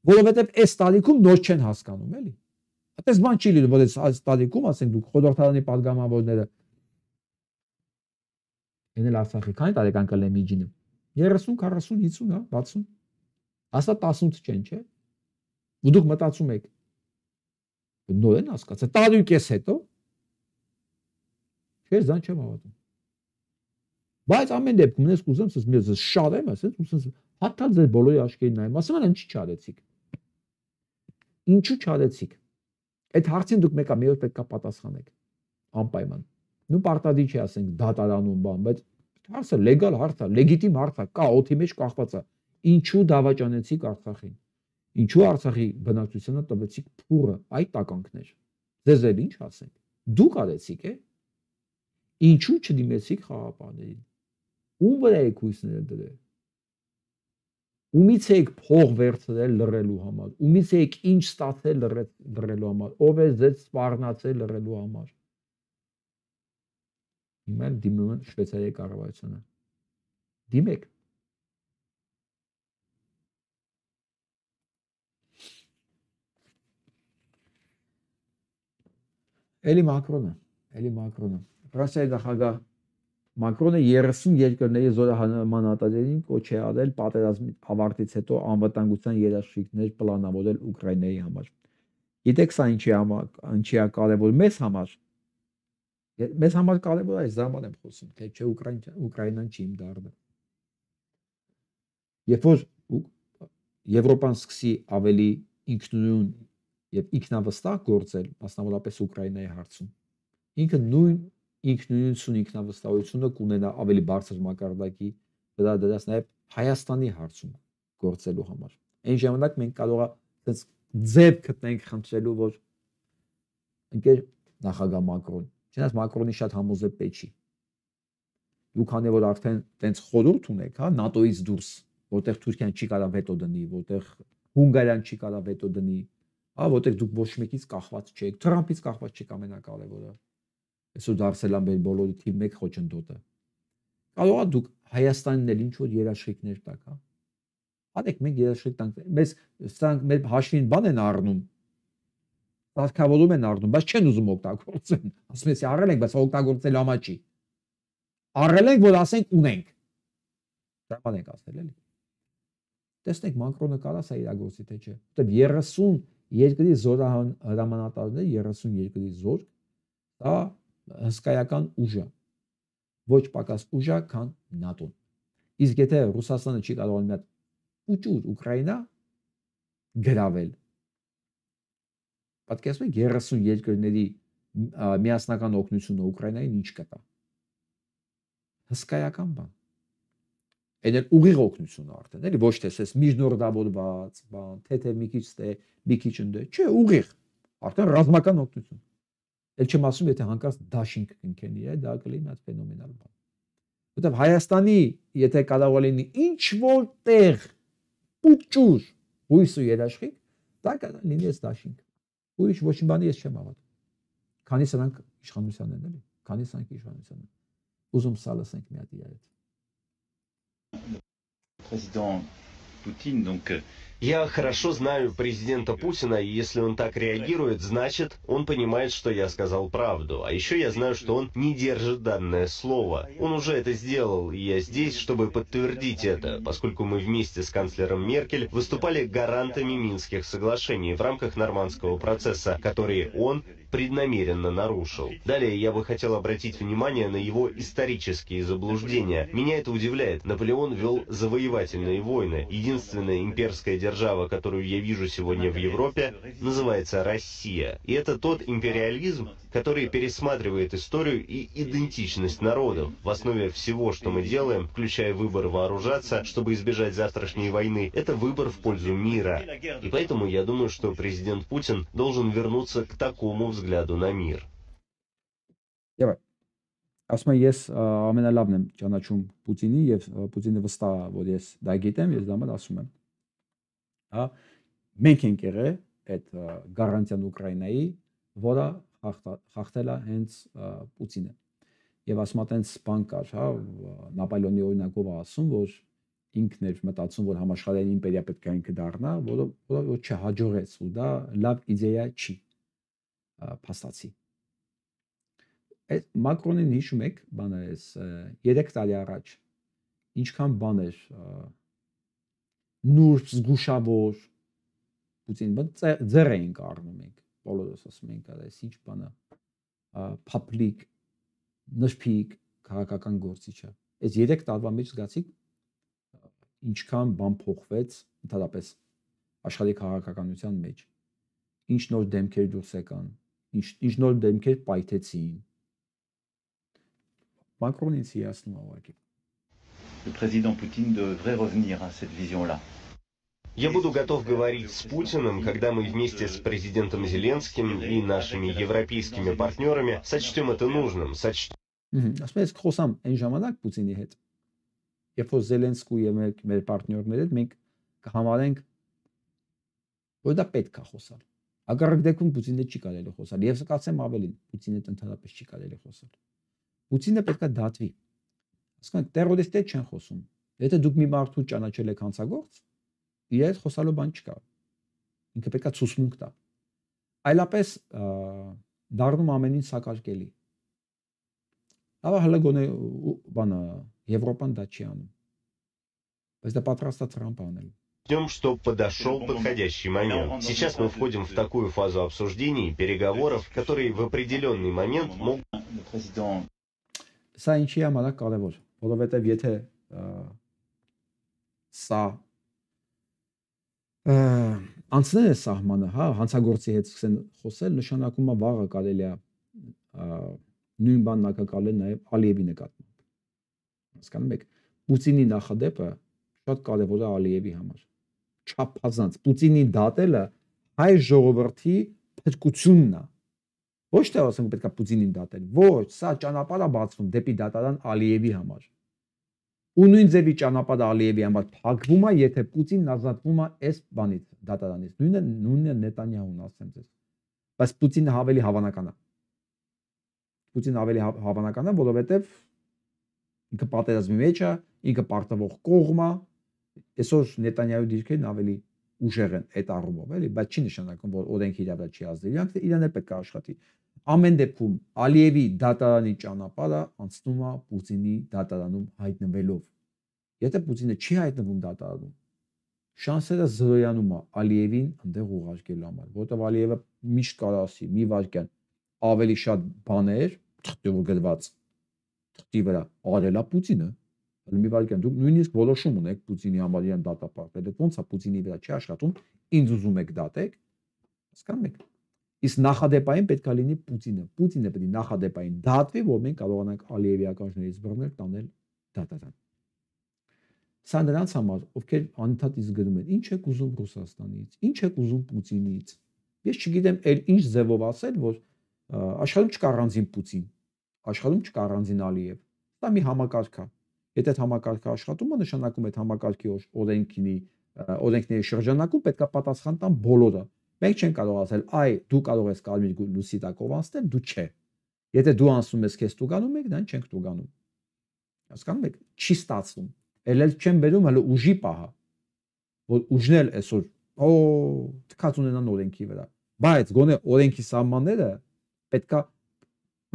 Որովհետև այս տարիքում նոր չեն հասկանում, էլի։ Այդպես բան չի լինում, որ այս տարիքում, ասենք դուք խորհրդարանի падգամավորները ենել Արցախի քանի տարեկան կլինի միջինը։ 30, 40, 50, հա, 60։ Հաստատ 18 չեն, չէ՞։ Ու դուք մտածում եք նոր են հասկացա, տարի ու կես հետո չէ, զան չեմ հավատում։ Բայց ամեն դեպքում ես կուզեմ ասես մեզ շարեմ, ասես ուսես հատա ձեր բոլորի աչքերին նայեմ, ասում են ինչի չարեցիք։ Ինչու չարեցիք։ Այդ հարցին դուք մեկա մի օր պետքա պատասխանեք։ Անպայման։ Նու պարտադիր չի ասենք դատարանում բան, բայց հարցը լեգալ հարց է, լեգիտիմ հարց է, կա օթի մեջ կախված է։ Ինչու դավաճանեցիք Արցախին։ Ինչու Արցախի բնակչությանը տվեցիք փուրը, այդ տականքներ։ Ձեզ էլ ինչ ասենք։ Դուք արեցիք, է։ Ինչու չդիմեցիք խաղապարներին։ Ում վրա եք հույսները դրել։ Ումից եք փող վերցրել լռելու համար։ Ումից եք ինչ ստացել լռելու համար։ Ով է ձեզ սպառնացել լռելու համար։ Հիմա դիմում են Շվեյցարիայի կառավարությանը։ Դիմեք։ Էլի Մակրոնը։ Ֆրանսիայի նախագահ Մակրոնը 30 երկրների զորահրամանատարներին կոչ է արել պատերազմի ավարտից հետո անվտանգության երաշխիքներ պլանավորել Ուկրաինայի համար։ Գիտեք սա ինչի է կարևոր մեզ համար։ Մեզ համար կարևոր է զաման եմ խոսում, թե չէ Ուկրաինան չի իմ դառնա։ Երբ որ Եվրոպան սկսի ավելի ինքնուրույն եւ ինքնավստահ գործել, մասնավորապես Ուկրաինայի հարցում, ինքը նույն ինքնուրույնություն, ինքնավստահությունը կունենա ավելի բարձր մակարդակի վրա դրած նաև Հայաստանի հարցում գործելու համար։ Այն ժամանակ մենք կարող է այդպես ձև գտնենք խնդրելու, որ ընկեր նախագահ Մակրոն, չնայած Մակրոնի շատ համոզել պետք չի։ Դուք քանի որ արդեն տենց խորհուրդ ունեք, հա, ՆԱՏՕ-ից դուրս, որտեղ Թուրքիան չի կարող վետո դնի, որտեղ Հունգարիան չի կարող վետո դնի, հա, որտեղ դուք ոչ մեկից կախված չեք, Թրամփից կախված չեք ամենակարևորը։ Այսօր դարձել է մեր բոլորի թիվ 1 խոչընդոտը։ Կարող է դուք Հայաստանին էլ ինչ որ երաշխիքներ տաք, հա։ Հատեք մենք երաշխիք տանք, մեզ սրանք մեր հաշվին բան են առնում։ Սարքավորում են առնում, բայց չեն ուզում օգտագործեն։ Ասում ես առել ենք, բայց օգտագործել համար չի։ Առել ենք, որ ասենք ունենք։ Դա բան եք ասել էլի։ Տեսնեք Մակրոնը կարա սա իրագործի թե չէ։ Որտեվ 30 երկրի զորահրամանատարներ, 30 երկրի զոր, դա հսկայական ուժ է։ Ոչ պակաս ուժ է, քան ՆԱՏՕ-ն։ Իսկ եթե Ռուսաստանը չի կարողանում մի հատ ուճուր Ուկրաինա գրավել, պատկերացրեք 30 երկրների միասնական օգնությունը Ուկրաինային ինչ կտա։ Հսկայական բան։ Այն էլ ուղիղ օգնություն արդեն, էլի ոչ թե էս միջնորդավորված բան, թե մի քիչ ստե, մի քիչ ընդե, չէ, ուղիղ, արդեն ռազմական օգնություն։ Էլ չեմ ասում, եթե հանկարծ դաշինք կնքեն իրար, դա կլինի մի հատ ֆենոմենալ բան։ Որտեվ Հայաստանի եթե կարող լինի ինչ որ տեղ պուճուր հույս ու երաշխիք, դա կարող լինի այս դաշինք։ Ուրիշ ոչինչ բանի ես չեմ հավատում։ Քանի սրանք իշխանության են էլի, քանի սրանք իշխանության են։ Ուզում սա լսենք մի հատ իրար հետ։ Président Poutine, donc Я хорошо знаю президента Путина, и если он так реагирует, значит, он понимает, что я сказал правду. А еще я знаю, что он не держит данное слово. Он уже это сделал, и я здесь, чтобы подтвердить это, поскольку мы вместе с канцлером Меркель выступали гарантами Минских соглашений в рамках нормандского процесса, которые он преднамеренно нарушил. Далее я бы хотел обратить внимание на его исторические заблуждения. Меня это удивляет. Наполеон вел завоевательные войны. Единственная имперская держава, которую я вижу сегодня в Европе, называется Россия. И это тот империализм, который пересматривает историю и идентичность народов. В основе всего, что мы делаем, включая выбор вооружаться, чтобы избежать завтрашней войны, это выбор в пользу мира. И поэтому я думаю, что президент Путин должен вернуться к такому взгляду на мир. Ասում եմ ես ամենալավն եմ ճանաչում Պուտինի եւ Պուտինը վստահ է որ ես դա գիտեմ, ես դա մտ ասում եմ։ Հա մենք ենք եղել այդ գարանտիան Ուկրաինայի, որը խախտել է հենց Պուտինը։ Եվ ասում եմ տենց բան կար, հա, Նապոլեոնի օրինակով ասում, որ ինքն էր մտածում, որ համաշխարհային իմպերիա պետք է ինքը դառնա, որը չհաջողեց ու դա լավ իդեա չի։ Փաստացի։ Այդ Մակրոնին հիշում եք, բանը էս 3 տարի առաջ ինչքան բան էր նուրբ զգուշավոր Պուտին ձեռ էինք առնում ենք բոլորս ասում ենք այս ինչ բանը public նշփիկ քաղաքական գործիչ է այս 3 տարվա մեջ զգացիք ինչքան բան փոխվեց ընդհանրապես աշխարհի քաղաքականության մեջ ինչ նոր դեմքեր դուրս եկան ինչ նոր դեմքեր պայթեցին Macron le président Poutine devrait revenir à cette vision-là. Я буду готов говорить с Путиным, когда мы вместе с президентом Зеленским и нашими европейскими партнерами сочтем это нужным, сочтем. Ասում ես խոսամ այն ժամանակ Պուտինի հետ։ Երբ որ Զելենսկու եւ մեր պարտներների հետ մենք կհամարենք որ դա պետք է խոսալ։ Ագարակ դեպքում Պուտինը չի կարելի խոսալ։ Եվ սկացեմ ավելին, Պուտինը ընդհանրապես չի կարելի խոսալ։ Պուտինը պետք է դատվի։ Ասում են տերորիստներ չեն խոսում։ Եթե դուք մի մարդու ճանաչել եք հանցագործ, իր հետ խոսալու բան չկա։ Ինքը պետք է ցուսմունք տա։ Այլապես դառնում ամեն ինչ սակարկելի։ Ահա հələ գոնե բանը Եվրոպան դա չի անում։ Բայց դա պատրաստ է Թրամփ անել։ Ждем, что подошел подходящий момент. Сейчас мы входим в такую фазу обсуждений, переговоров, которые в определенный момент могут... Սա ինչի համար է կարևոր, որովհետև եթե սա անցնել է սահմանը, հա, հանցագործի հետ սկսեն խոսել, նշանակում է վաղը կարելի է նույն բանն ակակալել նաև Ալիևի նկատմամբ։ Հասկանում եք, Պուտինի նախադեպը շատ կարևոր է Ալիևի համար։ Չափազանց Պուտինի դատելը հայ ժողովրդի փրկությունն է։ Ոչ թե ասենք պետք է Պուտինին դատել, ոչ, սա ճանապարհ է բացվում դեպի դատարան Ալիևի համար։ Ու նույն ձևի ճանապարհը Ալիևի համար փակվում է, եթե Պուտինն ազատվում է այս բանից, դատարանից։ Նույնը Նետանյահուն ասեմ ձեզ։ Բայց Պուտինը ավելի հավանական է։ Պուտինը ավելի հավանական է, որովհետև ինքը պատերազմի մեջ է, ինքը պարտավոր կողմ է։ Այսօր Նետանյահուի դիրքերն ավելի ուժեղ են այդ առումով, էլի, բայց չի նշանակում, որ օրենքի իր վրա չի ազդել։ Իրան էլ պետք է աշխատի։ Ամեն դեպքում Ալիևի դատարանի ճանապարհը անցնում է Պուտինի դատարանում հայտնվելով։ Եթե Պուտինը չի հայտնվում դատարանում, շանսերը զրոյանում է Ալիևին այնտեղ ուղարկելու համար, որովհետև Ալիևը միշտ կարող ասի մի վարքյան ավելի շատ բաներ թղթով գրված թղթի վրա արել է Պուտինը, մի վարքյան դուք նույնիսկ որոշում ունեք Պուտինի համար իրան դատապարտել, ոնց է Պուտինի վրա չի աշխատում, ինձ ուզում եք դատեք, հասկանում եք։ Իսկ նախադեպային պետք է լինի Պուտինը պետք է նախադեպային դատվի, որ մենք կարողանանք Ալիևի ականջներից բռնել տանել դատարան։ Սա նրանց համար, ովքեր անընդհատ իսկ գրում են, ինչ եք ուզում Ռուսաստանից, ինչ եք ուզում Պուտինից։ Ես չգիտեմ այլ ինչ ձևով ասել, որ աշխարհում չկա առանձին Պուտին, աշխարհում չկա առանձին Ալիև։ Դա մի համակարգ է։ Եթե այդ համակարգը աշխատում է, նշանակում է այդ համակարգի օրենքների շրջանակում պետք է պատասխան տան բոլորը։ Մենք չենք կարող ասել, այ դու կարող ես կարմիր լույսի տակով անցնել, դու չէ։ Եթե դու անցնում ես, քեզ տուգանում եք, դան չենք տուգանում։ Հասկանում եք, չի ստացվում։ Էլ չեմ բերում հələ ուժի պահը, որ ուժն էլ այսօր թքած ունենան օրենքի վրա։ Բայց գոնե օրենքի սահմանները պետքա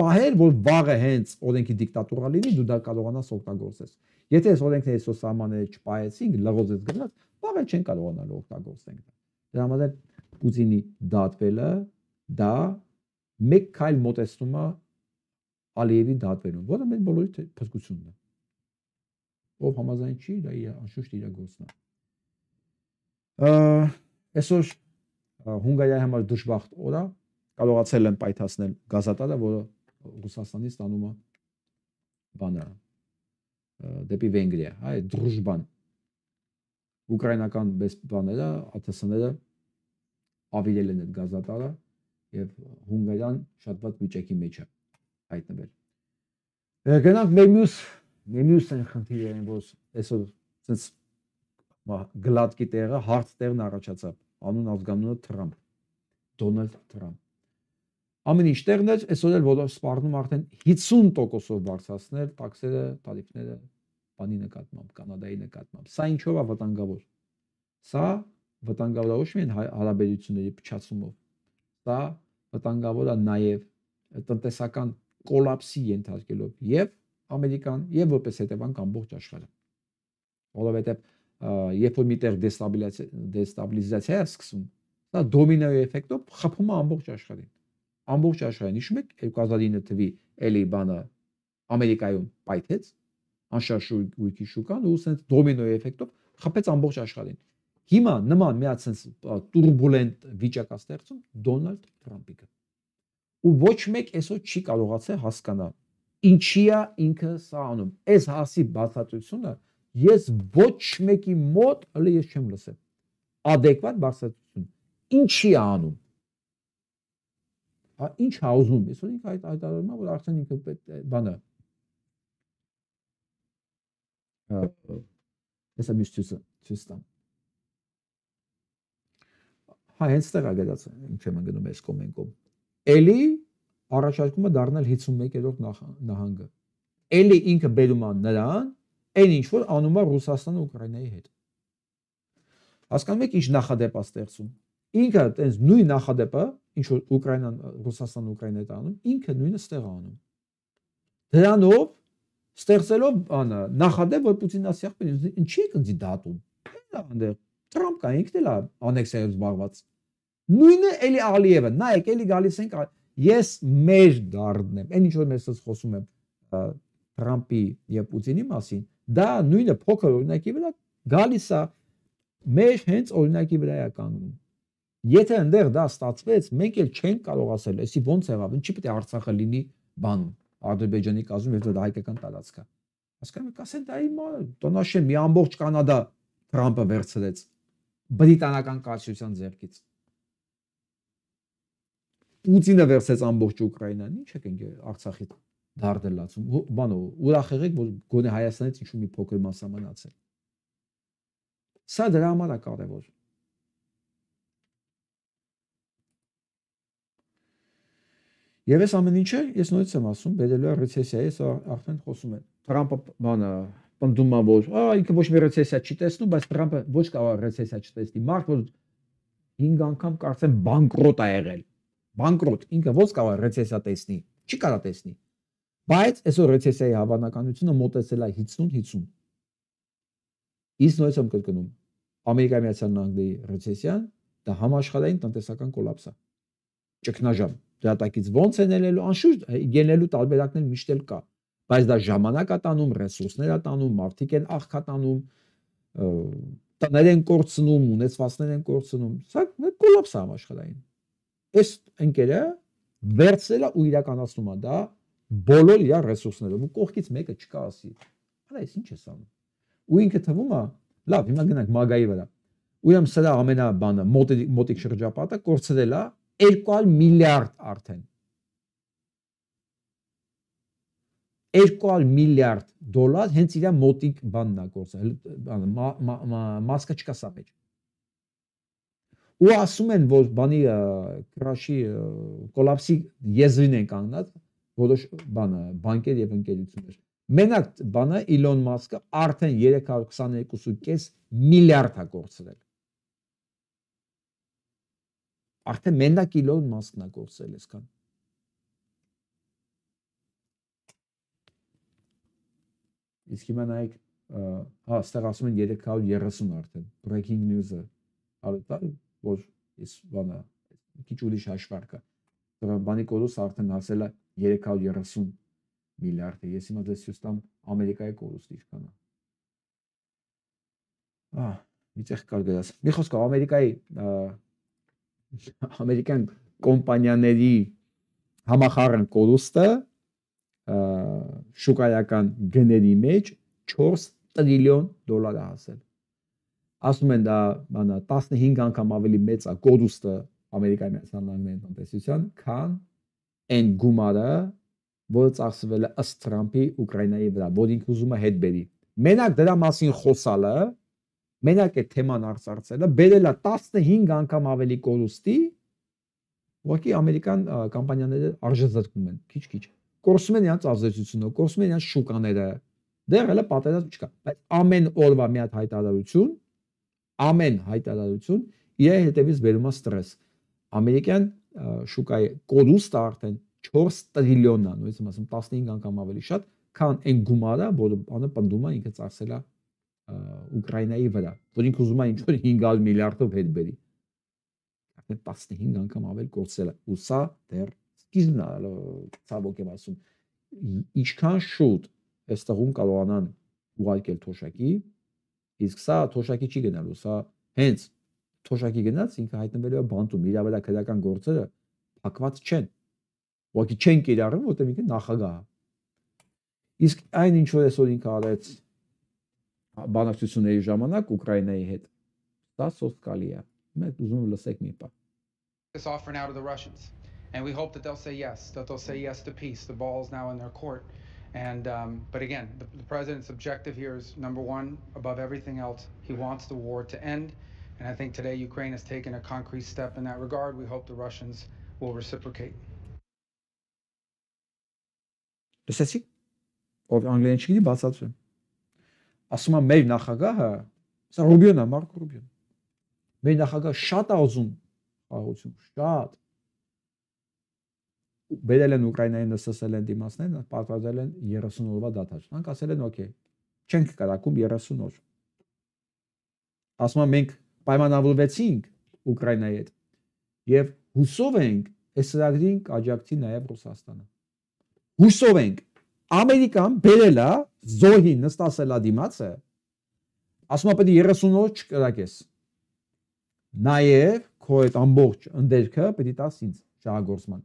պահել, որ վաղը հենց օրենքի դիկտատուրա լինի, դու դա կարողանաս օգտագործես։ Եթե այս օրենքների այսօր սահմանները չպահեցինք, լղոզեց գնաց, վաղը չեն կարողանալ օգտագործենք դա։ Դրա համար Պուտինի դատվելը դա մեկ քայլ մոտեցնում է Ալիևի դատվելուն, որը մեր բոլորի փրկությունն է։ Ով համաձայն չի, դա անշուշտ իր գործն է։ Այսօր Հունգարիայի համար դժբախտ օր է, կարողացել են պայթացնել գազատարը, որը Ռուսաստանից տանում է բանը դեպի Վենգրիա, այ դրուժբան։ Ուկրաինական բաները, ԱԹՍ-ները ավիրել են այդ գազատարը եւ Հունգարիան շատ վատ վիճակի մեջ է հայտնվել։ Գնանք մեր մյուս են խնդիրը, որ այսօր sense գլատկի տեղը, հարց տեղն առաջացավ, անուն ազգանունը Թրամփ, Դոնալդ Թրամփ։ Ամեն ինչ տեղն էր, այսօր էլ որ սպառնում արդեն 50%-ով բարձրացնել տաքսերը, տարիֆները բանի նկատմամբ, Կանադայի նկատմամբ։ Սա ինչով է վտանգավոր։ Սա վտանգավոր է ոչ միայն հարաբերությունների փչացումով, սա վտանգավոր է նաև տնտեսական կոլապսի ենթարկելով եւ Ամերիկան եւ որպես հետևանք ամբողջ աշխարհը։ Որովհետեւ երբ որ միտեղ դեստաբիլիզացիա է սկսում, դա դոմինոյի էֆեկտով խփում է ամբողջ աշխարհին։ Ամբողջ աշխարհին, հիշում եք 2009 թվի էլի բանը Ամերիկայում պայթեց, անշարժույթի շուկան ու սենց դոմինոյի էֆեկտով խփեց ամբողջ աշխարհին։ Հիմա նման միած սենց տուրբուլենտ վիճակ է ստեղծում Դոնալդ Թրամփը։ Ու ոչ մեկ այսօր չի կարողացել հասկանալ ինչի է ինքը սա անում։ Այս հասի բացատրությունը ես ոչ մեկի մոտ հələ ես չեմ լսել։ Adekvat բացատրություն։ Ինչի է անում։ Հա ինչ է ուզում։ Այսօր ինքը հայտարարում է, որ արդեն ինքը բանը Հեսա միշտ ցույցտան։ Հա հենց տեղ ագետաց ինչ եմ գնում այս կոմենկով։ Էլի առաջարկում է դառնալ 51-րդ նահանգը։ Էլի ինքը բերում է նրան, այն ինչ որ անում է Ռուսաստանը Ուկրաինայի հետ։ Հասկանում եք ինչ նախադեպ է ստեղծում։ Ինքը այնց նույն նախադեպը, ինչ որ Ուկրաինան, Ռուսաստանը Ուկրաինայի հետ անում, ինքը նույնը ստեղ է անում։ Դրանով ստեղծելով բանը նախադեպ, որ Պուտինն ասիախ ինչի է կնձի դատում։ Դա այնտեղ Թրամփ կա, ինքն էլ է անեքսիայով զբաղված։ Նույնը էլի Ալիևը, նայեք, էլի գալիս ենք ես մեր դառնեմ, այն ինչ որ ես խոսում եմ Թրամփի եւ Պուտինի մասին, դա նույնը փոքր օրինակի վրա գալիս է մեր հենց օրինակի վրա է կանգնում։ Եթե այնտեղ դա ստացվեց, մենք էլ չենք կարող ասել, էսի ոնց եղավ, ինչի պետք է Արցախը լինի բանում, Ադրբեջանի կազմում եւ դա հայկական տարածք է։ Հասկանում եք, ասեն դա հիմա տոնաշեն մի ամբողջ Կանադա Թրամփը վերցրեց բրիտանական կայսրության ձեռքից։ Պուտինը վերցրեց ամբողջ Ուկրաինան, ինչ եք ինքը Արցախի դարձել լացում, բանո ուրախ եղեք, որ գոնե Հայաստանից ինչ-որ մի փոքր մաս մնացել։ Սա դրա համար է կարևոր։ Եվ այս ամեն ինչը ես նույնիսկ եմ ասում, բերելու է ռեցեսիայի, սա արդեն խոսում են։ Թրամփը բանը պնդում է, որ ինքը ոչ մի ռեցեսիա չի տեսնում, բայց Թրամփը ոչ կարող ռեցեսիա չտեսնի։ Մարդ որ 5 անգամ կարծեմ բանկրոտ է եղել։ Բանկրոտ, ինքը ո՞նց կարող է ռեցեսիա տեսնի։ Չի կարող տեսնի։ Բայց այսօր ռեցեսիայի հավանականությունը մոտեցել է 50-50։ Իսկ նույնիսկ եմ կրկնում, Ամերիկայի Միացյալ Նահանգների ռեցեսիան դա համաշխարհային տնտեսական կոլապս է։ Ճգնաժամ։ Դրա տակից ո՞նց են ելնելու, անշուշտ ելնելու տարբերակներ միշտ էլ կա, բայց դա ժամանակ է տանում, ռեսուրսներ է տանում, մարդիկ են աղքատանում, տներ են կորցնում, ունեցվածքներ են կորցնում, սա կոլապս է համաշխարհային։ Այս ընկերը վերցրել է ու իրականացնում է դա բոլոր իր ռեսուրսներով ու կողքից մեկը չկա ասի։ Հələ այս ինչ է անում։ Ու ինքը թվում է, լավ, հիմա գնանք մագայի վրա։ Ուրեմն սրա ամենաբանը մոտիկ շրջապատը կորցրել է 200 միլիարդ արդեն։ 200 միլիարդ դոլար հենց իր մոտիկ բանն է գործել, մասկա չկա սա մեջ։ Ու ասում են, որ բանի քրաշի կոլապսի եզրին են կանգնած որոշ բանը, բանկեր եւ ընկերություններ։ Մենակ բանը Իլոն Մասկը արդեն 322.5 միլիարդ է կորցրել։ Արդեն մենակ Իլոն Մասկն է կորցրել այսքան։ Իսկ հիմա նայեք, հա, ստեղ ասում են 330 արդեն, breaking news-ը արել, որ ես բանը քիչ ուրիշ հաշվարկ է։ Դրա բանի կորուստը արդեն հասել է 330 միլիարդ է։ Ես հիմա ձեզ ցույց տամ Ամերիկայի կորուստը ինչքան է։ Մի տեղ կար գրած։ Մի խոսքով ամերիկյան կոմպանիաների համախառն կորուստը շուկայական գների մեջ 4 տրիլիոն դոլար է հասել։ Ասում են դա 15 անգամ ավելի մեծ է կորուստը Ամերիկայի Միացյալ Նահանգների տնտեսության, քան այն գումարը, որը ծախսվել է ըստ Թրամփի Ուկրաինայի վրա, որ ինքը ուզում է հետ բերի։ Մենակ դրա մասին խոսալը, մենակ այդ թեման արծարծելը բերել է 15 անգամ ավելի կորուստի, ուղղակի ամերիկյան կամպանիաները արժեզրկում են, քիչ-քիչ։ Կորսում են իրենց ազդեցությունը, կորսում են իրենց շուկաները։ Դեռ հələ պատերազմ չկա, բայց ամեն օրվա մի հատ հայտարարություն իր հետևից բերում է ստրես։ Ամերիկյան շուկայի կորուստը արդեն 4 տրիլիոնն է, նույնիսկ ասում 15 անգամ ավելի շատ, քան այն գումարը, որը բանը պնդում է ինքը ծախսել է Ուկրաինայի վրա, որ ինքը ուզում է ինչ-որ 500 միլիարդով հետ բերի։ Արդեն 15 անգամ ավելի կորցրել է, ու սա դեռ սկիզբն է, ցավոք եմ ասում, ինչքան շուտ այստեղում կարողանան ուղարկել թոշակի, իսկ սա թոշակի չի գնալու, սա հենց թոշակի գնաց ինքը հայտնվելու է բանտում, իր վրա քրեական գործերը փակված չեն, ուղղակի չեն կիրառում, որտեղ ինքը նախագահ է։ Իսկ այն ինչ որ այսօր ինքը արեց բանակցությունների ժամանակ Ուկրաինայի հետ, դա սոսկալի է։ Մենք ուզում ենք լսեք մի բան։ This offer now to the Russians, and we hope that they'll say yes, that they'll say yes to peace. The ball is now in their court. And but again, the president's objective here is number one, above everything else, he wants the war to end. And I think today Ukraine has taken a concrete step in that regard. We hope the Russians will reciprocate. Լսեցի՞ք։ Ով անգլերեն չգիտի, բացատրեմ։ Ասում եմ մեր նախագահը, սա Ռուբիոն է, Մարկո Ռուբիոն։ Մեր նախագահը շատ է ուզում խաղաղություն, շատ։ Բերել են Ուկրաինային նստել են դիմացներին, պատվազել են 30 օրվա դադար։ Նրանք ասել են օքեյ, չենք կրակում 30 օր։ Ասում եմ մենք պայմանավորվեցինք Ուկրաինայի հետ եւ հուսով ենք այս ծրագրին կաջակցի նաեւ Ռուսաստանը։ Հուսով ենք Ամերիկան բերել է զոհի նստասել է դիմացը, ասում է պետք է 30 օր չկրակես։ Նաեւ քո այդ ամբողջ ընդերքը պետք է տաս ինձ շահագործման։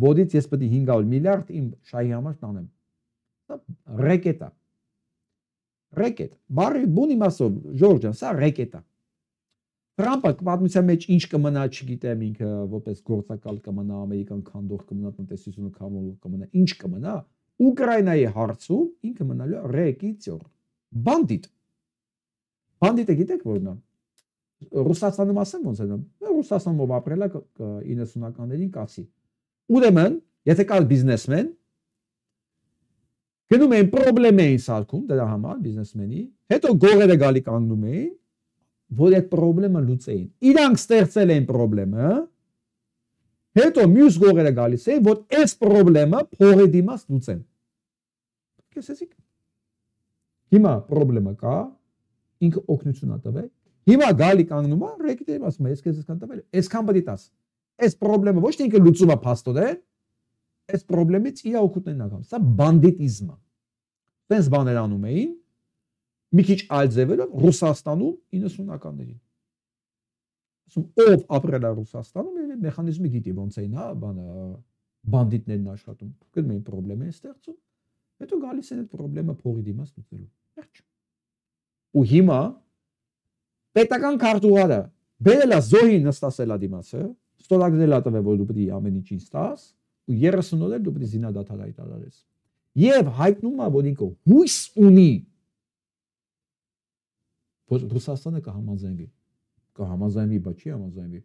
Որից ես պետք է 500 միլիարդ իմ շահի համար տանեմ։ Սա ռեկետ է։ Ռեկետ։ Բարի բուն իմաստով, Ժորժ ջան, սա ռեկետ է։ Թրամփը պատմության մեջ ինչ կմնա, չգիտեմ ինքը որպես գործակալ կմնա, ամերիկան քանդող կմնա, տնտեսությունը քամոլող կմնա, ինչ կմնա, Ուկրաինայի հարցում ինքը մնալու է ռեկիցիոր, բանդիտ։ Բանդիտը գիտեք որն է։ Ռուսաստանում ասեմ ոնց է նա։ Ռուսաստանում ապրել է 90-ականներին կասի։ Ուրեմն, եթե կար բիզնեսմեն, գնում էին պրոբլեմ էին սարքում դրա համար բիզնեսմենի, հետո գողերը գալի կանգնում էին, որ այդ պրոբլեմը լուծեին։ Իրանք ստեղծել են պրոբլեմը, հետո մյուս գողերը գալիս էին, որ այս պրոբլեմը փողի դիմաց լուծեն։ Կեսեցիք։ Հիմա պրոբլեմը կա, ինքը օգնություն է տվել։ Հիմա գալի կանգնում է, ռեկետի ասում է, ես քեզ այսքան տվել, այսքան պետք է տաս։ Այս պրոբլեմը ոչ թե ինքը լուծում է փաստորեն, այս պրոբլեմից իր օգուտն է անում։ Սա բանդիտիզմ է։ Տենց բաներ անում էին մի քիչ այլ ձևերով Ռուսաստանում 90-ականներին։ Ասում ով ապրել է Ռուսաստանում, եւ մեխանիզմը գիտի ոնց էին, հա, բանը բանդիտներն աշխատում։ Գնում են պրոբլեմ են ստեղծում, հետո գալիս են այդ պրոբլեմը փողի դիմաց լուծելու։ Վերջ։ Ու հիմա պետական քարտուղարը բերել է զոհի նստասել է դիմացը, ստորագրել է տվել, որ դու պետք է ամեն ինչ ինձ տաս, ու 30 օր դու պետք է զինադադար հայտարարես։ Եվ հայտնում է, որ ինքը հույս ունի, որ Ռուսաստանը կհամաձայնվի, բայց չի համաձայնվի։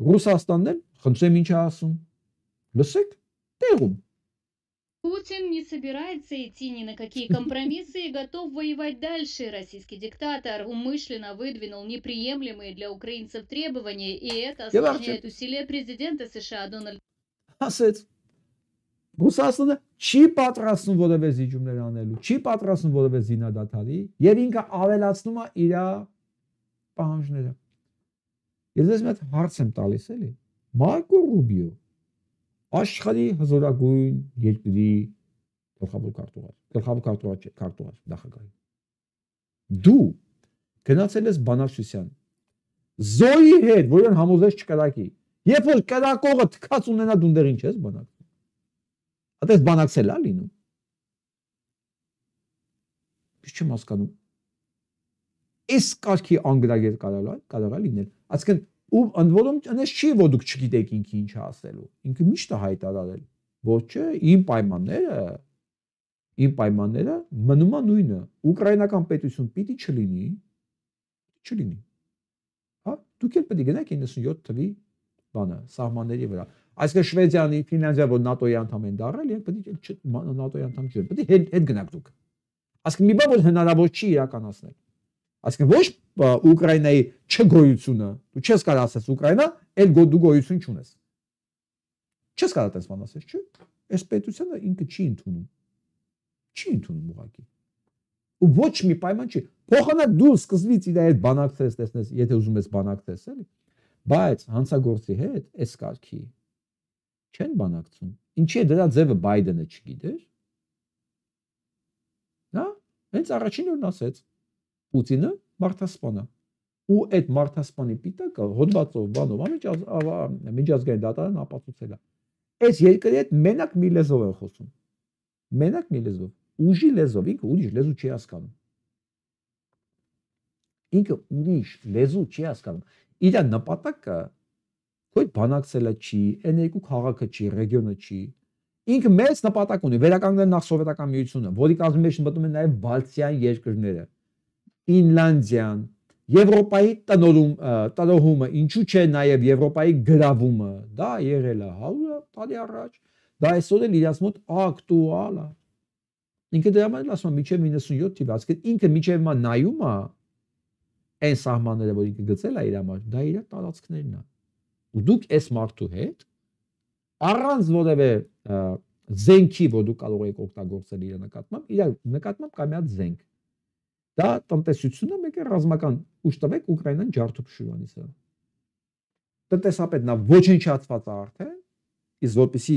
Ռուսաստանն էլ խնդրեմ ինչ է ասում։ Լսեք, տեղում։ Путин не собирается идти ни на какие компромиссы и готов воевать дальше. Российский диктатор умышленно выдвинул неприемлемые для украинцев требования, и это осложняет усилия президента США Дональда. Ասեց Ռուսաստանը չի պատրաստվում որևէ զիջումներ անելու, չի պատրաստվում որևէ զինադադարի, եւ ինքը ավելացնում է իր պահանջները։ Ես դες մեծ հարց եմ տալիս էլի։ Մարկո Ռուբիո աշխարհի հզորագույն երկրի գլխավոր քարտուղար նախագահ։ Դու գնացել ես բանակցության զոյի հետ, որն համոզես չկրակի։ Երբ որ կրակողը թքած ունենա դու դեռ ինչ ես բանակցում։ Այդպես բանակցել է լինում։ Ինչ չեմ հասկանում։ Այս կարգի անգրագետ կարող է լինել։ Այսինքն ու ընդ որում այնպես չի որ դուք չգիտեք ինքը ինչ է ասելու։ Ինքը միշտ է հայտարարել, ոչ չէ, իմ պայմանները մնում է նույնը։ Ուկրաինական պետություն պիտի չլինի։ Հա, դուք էլ պետք է գնաք 97 թվի բանը, սահմանների վրա։ Այսինքն Շվեդիան, Ֆինլանդիա, որ ՆԱՏՕ-ի անդամ են դառել, եւ պետք է ՆԱՏՕ-ի անդամ չեն։ Պետք է հետ գնաք դուք։ Այսինքն մի բան որ հնարավոր չի իրականացնել։ Այսինքն ոչ Ուկրաինայի չգոյությունը, դու չես կարող ասես Ուկրաինա, այլ դու գոյություն չունես։ Չես կարող այդպես բան ասես, չէ՞։ Այս պետությունը ինքը չի ընդունում։ Չի ընդունում ուղղակի։ Ու ոչ մի պայման չի։ Փոխանակ դու սկզբից իր հետ բանակցես, տեսնես, եթե ուզում ես բանակցես, էլի։ Բայց հանցագործի հետ այս կարգի չեն բանակցում։ Ինչի է դրա ձևը Բայդենը չգիտեր։ Հա, հենց առաջին օրն ասեց Պուտինը մարդասպան է։ Ու այդ մարդասպանի պիտակը հոդվածով բանով միջազգային դատարան ապացուցել է։ Այս երկրի հետ մենակ մի լեզվով են խոսում։ Մենակ մի լեզվով։ Ուժի լեզվով, ինքը ուրիշ լեզու չի հասկանում։ Ինքը ուրիշ լեզու չի հասկանում։ Իր նպատակը քո բանակցելը չի, այն երկու քաղաքը չի, ռեգիոնը չի։ Ինքը մեծ նպատակ ունի վերականգնել նախ սովետական միությունը, որի կազմի մեջ մտնում են նաև բալտյան երկրները, Ֆինլանդիան, Եվրոպայի տնօրումը, ինչու՞ չէ նաև Եվրոպայի գրավումը, դա եղել է 100 տարի առաջ, դա այսօր էլ իրաց մոտ ակտուալ է։ Ինքը դրա համար ասում է մինչև 97 թիվ, այսինքն ինքը մինչև հիմա նայում է այն սահմանները, որ ինքը գծել է իր համար, դա իր տարածքներն է։ Ու դուք այս մարդու հետ առանց որևէ զենքի, որ դուք կարող եք օգտագործել իր նկատմամբ կա մի հատ զենք։ Դա տնտեսությունն է, մեկ է ռազմական ուժ տվեք Ուկրաինան ջարդու փշուրանի սա։ Տնտեսապես նա ոչնչացված է արդեն, իսկ որպեսզի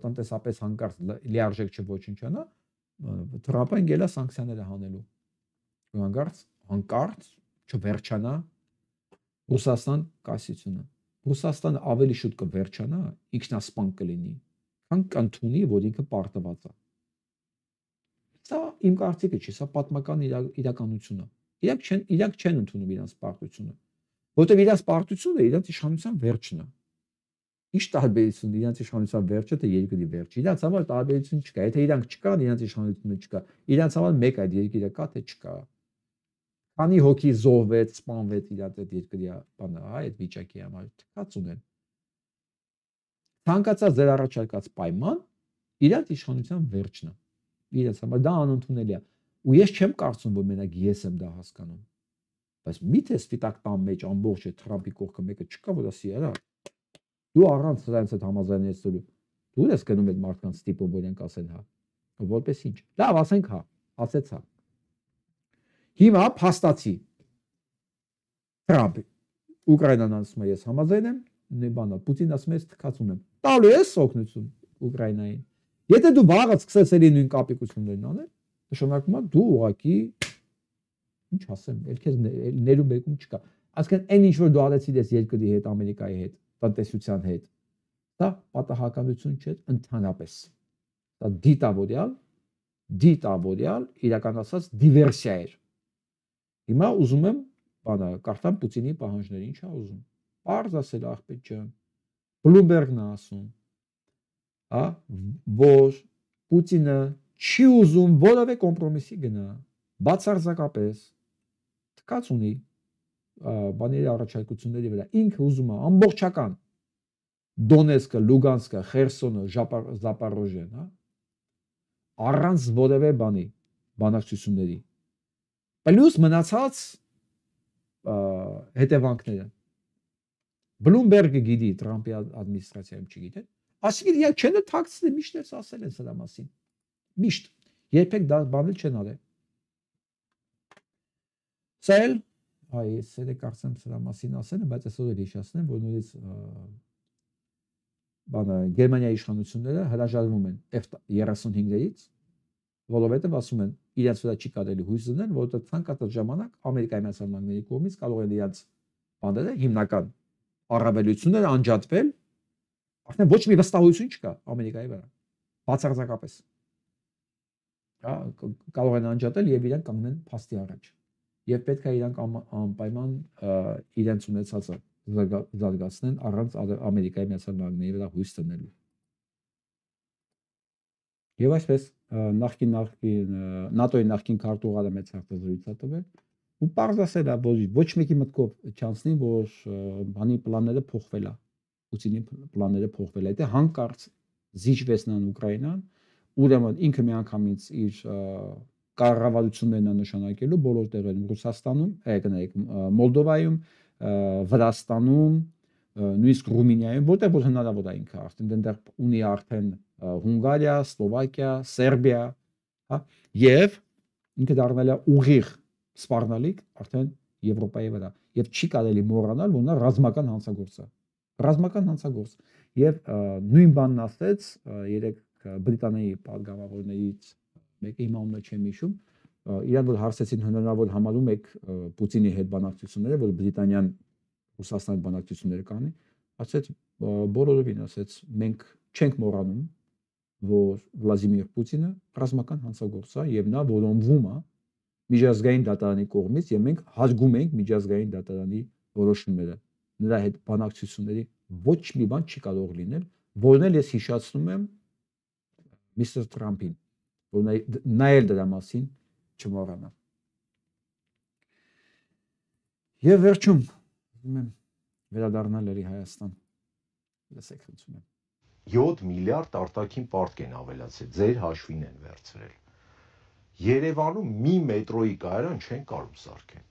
տնտեսապես հանկարծ լիարժեք չոչնչանա, Թրամփը ընկել է սանկցիաները հանելու։ Հանկարծ չվերջանա Ռուսաստան կասությունը։ Ռուսաստանը ավելի շուտ կվերջանա, ինքնասպան կլինի, քան կընդունի, որ ինքը պարտված է։ Սա իմ կարծիքը չի, սա պատմական իրականություն է։ Իրանք չեն ընդունում իրենց պարտությունը, որտեղ իրենց պարտությունը իրենց իշխանության վերջն է։ Ինչ տարբերություն իրենց իշխանության վերջը թե երկրի վերջը։ Իրենց համար տարբերություն չկա։ Եթե իրանք չկան, իրենց իշխանությունը չկա։ Իրենց համար մեկ այդ երկիրը կա թե չկա։ Քանի հոգի զոհվեց, սպանվեց իրաց այդ երկրի բանը, հա, այդ վիճակի համար թքած ունեն։ Ցանկացած ձեր առաջարկած պայման իրաց իշխանության վերջն է։ Իրենց համար դա անընդունելի է։ Ու ես չեմ կարծում, որ մենակ ես եմ դա հասկանում։ Բայց միթե սպիտակ տան մեջ ամբողջ է Թրամփի կողքը մեկը չկա, որ ասի, արա դու առանց նրանց հետ համաձայնեցնելու դու ես գնում այդ մարդկանց տիպը, որ իրենք ասեն հա։ Որպես ինչ։ Լավ, ասենք հա, ասեց հա։ Հիմա փաստացի Թրամփը Ուկրաինան ասում է ես համաձայն եմ, բանը Պուտինն ասում է ես թքած ունեմ։ Տալու ես օգնություն Ուկրաինային։ Եթե դու վաղը սկսես էլի նույն կապիկություններն անել, նշանակում է դու ուղղակի ինչ ասեմ, ել քեզ ներում բեկում չկա։ Այսինքն այն ինչ որ դու արեցիր ես երկրի հետ, Ամերիկայի հետ, տնտեսության հետ, դա պատահականություն չէ ընդհանրապես։ Դա դիտավորյալ իրականացած դիվերսիա էր։ Հիմա ուզում եմ բանը կարդամ Պուտինի պահանջները, ինչ է ուզում։ Պարզ ասել աղբետ ջան։ Բլումբերգն է ասում, հա, որ Պուտինը չի ուզում որևէ կոմպրոմիսի գնա, բացարձակապես թքած ունի բաների առաջարկությունների վրա, ինքը ուզում է ամբողջական Դոնեցկը, Լուգանսկը, Խերսոնը, Զապարոժեն, հա, առանց որևէ բանի, բանակցությունների։ Պլյուս մնացած հետևանքները։ Բլումբերգը գիտի, Տրամպի ադմինիստրացիայում չգիտեն, ասիկին իրենք չեն թաքցնի, միշտ էս ասել են սրա մասին։ Միշտ, երբեք դա բանել չեն արել։ Սա էլ, այս էլ կարծեմ սրա մասին ասել են, բայց այսօր էլ հիշեցնեմ, որ նորից Գերմանիայի իշխանությունները հրաժարվում են F-35-ից, որովհետև ասում են, իրենց վրա չի կարելի հույս դնել, որովհետև ցանկացած ժամանակ Ամերիկայի Միացյալ Նահանգների կողմից կարող են իրենց բաները հիմնական առավելությունները անջատվել, արդեն ոչ մի վստահություն չկա Ամերիկայի վրա, բացարձակապես։ Կարող են անջատել եւ իրենք կանգնեն փաստի առաջ։ Եվ պետք է իրանք անպայման իրենց ունեցածը զարգացնեն առանց Ամերիկայի Միացյալ Նահանգների վրա հույս դնելու։ Եվ այսպես նախկին ՆԱՏՕ-ի նախկին քարտուղարը մեծ հարցազրույց է տվել ու պարզ ասել է, որ ոչ մեկի մտքով չանցնի, որ բանի պլանները փոխվել է, Պուտինի պլանները փոխվել է, դա հանկարծ զիջվեցնան Ուկրաինան, ուրեմն ինքը միանգամից իր կառավարություններն է նշանակելու բոլոր տեղերում, Ռուսաստանում, Մոլդովայում, Վրաստանում, նույնիսկ Ռումինիայում, որտեղ որ հնարավոր է ինքը արդեն դեռ ունի արդեն Հունգարիա, Սլովակիա, Սերբիա, հա, եւ ինքը դառնել է ուղիղ սպառնալիք արդեն Եվրոպայի վրա եւ չի կարելի մոռանալ, որ նա ռազմական հանցագործ է։ Ռազմական հանցագործ եւ նույն բանն ասեց երեք Բրիտանիայի պատգամավորներից մեկը, հիմա ումը չեմ հիշում, իրան որ հարցեցին հնարավոր համարում եք Պուտինի հետ բանակցությունները, որ Բրիտանիան Ռուսաստանի բանակցությունները կանի, ասեց բոլորովին, ասեց մենք չենք մոռանում, որ Վլադիմիր Պուտինը ռազմական հանցագործ է եւ նա որոնվում է միջազգային դատարանի կողմից եւ մենք հարգում ենք միջազգային դատարանի որոշումները։ Նրա հետ բանակցությունների ոչ մի բան չի կարող լինել, որն էլ ես հիշեցնում եմ Միսթր Տրամփին, որ նա էլ դրա մասին չմոռանա։ Եվ վերջում ուզում եմ վերադառնալ էլի Հայաստան։ Լսեք, խնդրում եմ։ 7 միլիարդ արտաքին պարտք են ավելացել, ձեր հաշվին են վերցրել։ Երևանում մի մետրոյի կայարան չեն կարող սարքել։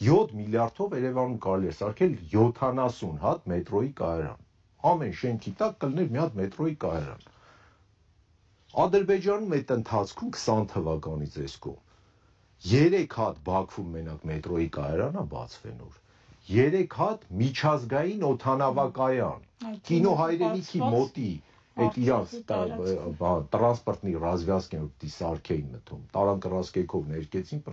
7 միլիարդով Երևանում կարելի է սարքել 70 հատ մետրոյի կայարան։ Ամեն շենքի տակ կլներ մի հատ մետրոյի կայարան։ Ադրբեջանում այդ ընթացքում 20 թվականից այս կողմ 3 հատ Բաքվում մենակ մետրոյի կայարան է բացվենոր։ 3 հատ միջազգային օդանավակայան, կինո հայրենիքի մոտի, այդ իրանց տրանսպորտի ռազվյազքն ուտի սարքեին մտում, տարան կրասկեքով ներկեցին,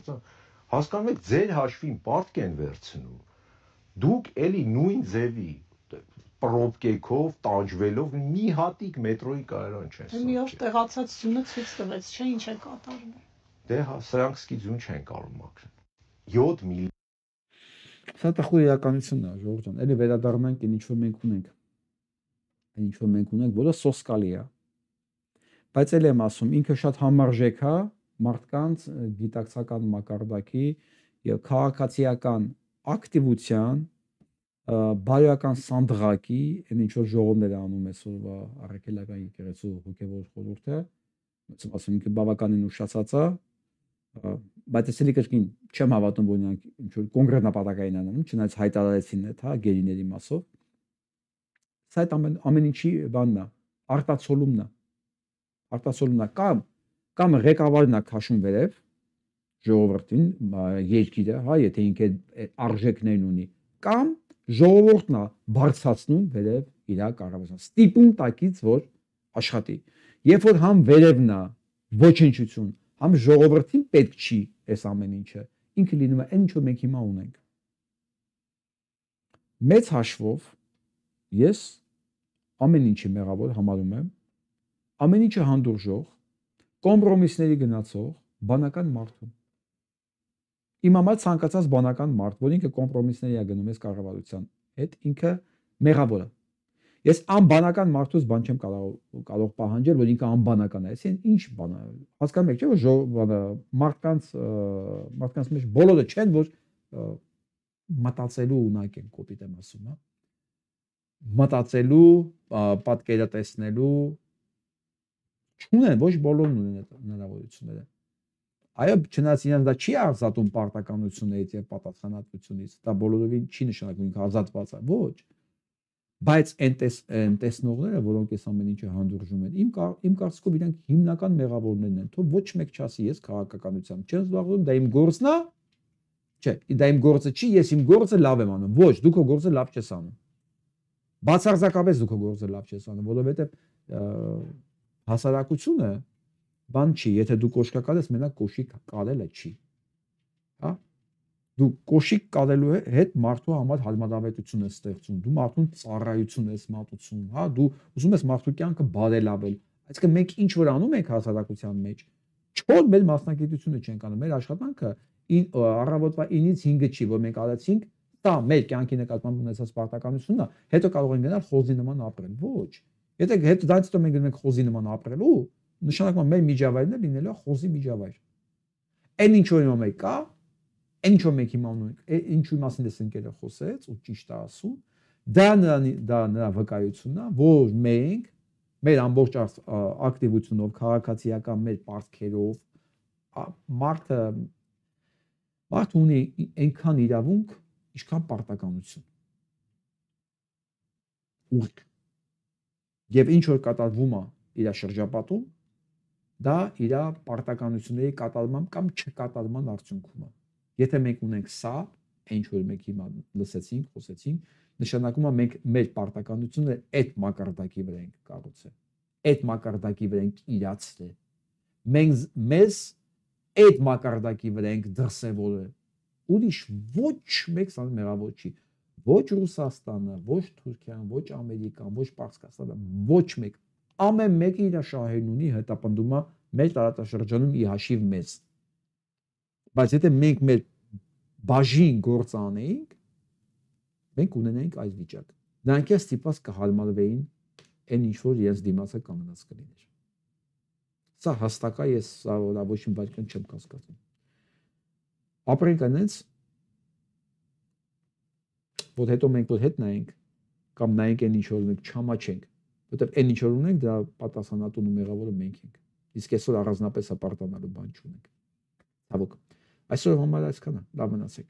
հասկանում եք, ձեր հաշվին պարտք են վերցնում, դուք էլի նույն ձևի պրոբկեքով, տանջվելով մի հատիկ մետրոյի կայարան չեն սարքել։ Մի օր տեղացած ձյունը ցույց տվեց, չէ՞ ինչ է կատարվում։ Դե հա, սրանք սկի ձյուն չեն կարող մաքրել։ 7 միլիարդ Սա տխուր իրականությունն է, ժողովուրդ ջան, էլի վերադառնանք այն ինչ որ մենք ունենք։ Այն ինչ որ մենք ունենք, որը սոսկալի է։ Բայց էլ եմ ասում, ինքը շատ համարժեք է մարդկանց գիտակցական մակարդակի եւ քաղաքացիական ակտիվության, բարոյական սանդղակի, այն ինչ որ ժողովները անում այսօրվա առաքելական եկեղեցու հոգեվոր խորհուրդը, ասում ինքը բավականին ուշացած է, բայց էսի կրկին չեմ հավատում, որ նրանք ինչ որ կոնկրետ նպատակային են անում, չնայած հայտարարեցին այդ, հա, գերիների մասով։ Սա ամեն ինչի բանն է, արտացոլումն է։ Արտացոլումն է կամ ղեկավարն է քաշում վերև ժողովրդին, երկիրը, հա, եթե ինքը արժեքներն ունի, կամ ժողովուրդն է բարձրացնում վերև իր կառավարությունը։ Ստիպում տակից, որ աշխատի։ Երբ որ համ վերևն է ոչնչություն, համ ժողովրդին պետք չի այս ամեն ինչը, ինքը լինում է այն ինչ որ մենք հիմա ունենք։ Մեծ հաշվով ես ամեն ինչի մեղավոր համարում եմ, ամեն ինչը հանդուրժող, կոմպրոմիսների գնացող բանական մարդուն։ Իմ համար ցանկացած բանական մարդ, որ ինքը կոմպրոմիսների է գնում այս կառավարության հետ, ինքը մեղավոր է։ Ես անբանական մարդուց բան չեմ կարող պահանջել, որ ինքը անբանական է, այսինքն ինչ բան է։ Հասկանում եք, չէ՞ որ մարդկանց մեջ բոլորը չեն, որ մտածելու ունակ են, կոպիտ եմ ասում, հա։ Մտածելու, պատկերը տեսնելու չունեն, ոչ բոլորն ունեն այդ հնարավորությունները։ Այո, չնայած իրենց դա չի ազատում պարտականություններից եւ պատասխանատվությունից, դա բոլորովին չի նշանակում ինքը ազատված է, ոչ։ Բայց այն տեսնողները, որոնք այս ամեն ինչը հանդուրժում են, իմ կարծիքով իրանք հիմնական մեղավորներն են, թող ոչ մեկ չասի ես քաղաքականությամբ չեմ զբաղվում, դա իմ գործն է, չէ, դա իմ գործը չի, ես իմ գործը լավ եմ անում, ոչ, դու քո գործը լավ չես անում։ Բացարձակապես դու քո գործը լավ չես անում, որովհետեւ հասարակությունը բան չի, եթե դու կոշկակալ ես, մենակ կոշիկ կարելը չի, հա։ Դու կոշիկ կարելու հետ մարդու համար հարմարավետություն ես ստեղծում, դու մարդուն ծառայություն ես մատուցում, հա, դու ուզում ես մարդու կյանքը բարելավել։ Այսինքն մենք ինչ որ անում ենք հասարակության մեջ, չոր մեր մասնագիտությունը չենք անում, մեր աշխատանքը առավոտվա 9-ից 5-ը չի, որ մենք արեցինք, դա մեր կյանքի նկատմամբ ունեցած պարտականությունն է, հետո կարող ենք գնալ խոզի նման ապրել, ոչ։ Եթե հետո դրանից հետո մենք գնում ենք խոզի նման ապրելու, նշանակում է մեր միջավայրն է լինելու խոզի միջավայր։ Այն ինչ որ հիմա մեկ կա, այն ինչ որ մենք հիմա ունենք, ինչու մասին էս ընկերը խոսեց ու ճիշտ է ասում, դա նրա վկայությունն է, որ մենք մեր ամբողջ ակտիվությունով, քաղաքացիական մեր պարտքերով մարդը ունի այնքան իրավունք, ինչքան պարտականություն։ Ուղիղ։ Եվ ինչ որ կատարվում է իր շրջապատում, դա իր պարտականությունների կատարման կամ չկատարման արդյունքում է։ Եթե մենք ունենք սա, ինչ որ մենք հիմա լսեցինք, խոսեցինք, նշանակում է մենք մեր պարտականությունները այդ մակարդակի վրա ենք կառուցել, այդ մակարդակի վրա ենք իրացրել։ Մենք մեզ այդ մակարդակի վրա ենք դրսևորել։ Ուրիշ ոչ մեկ սա մեղավոր չի։ Ոչ Ռուսաստանը, ոչ Թուրքիան, ոչ Ամերիկան, ոչ Պարսկաստանը, ոչ մեկ։ Ամեն մեկը իր շահերն ունի, հետապնդում է մեր տարածաշրջանում ի հաշիվ մեզ։ Բայց եթե մենք մեր բաժին գործ անեինք, մենք ունենայինք այս վիճակը։ Նրանք էլ ստիպված կհարմարվեին այն ինչ որ իրենց դիմացը կանգնած կլիներ։ Սա հստակ է, ես սա ոչ մի բան չեմ կասկածում։ Ապրենք այնպես, որ հետո մենք որ հետ նայենք կամ նայենք այն ինչ որ մենք չհամաչենք, որտեղ այն ինչ որ ունենք դա պատասխանատուն ու մեղավորը մենք ենք։ Իսկ այսօր առանձնապես ապարտանալու բան չունենք։ Ցավոք։ Այսօր համար այսքանը, լավ մնացեք։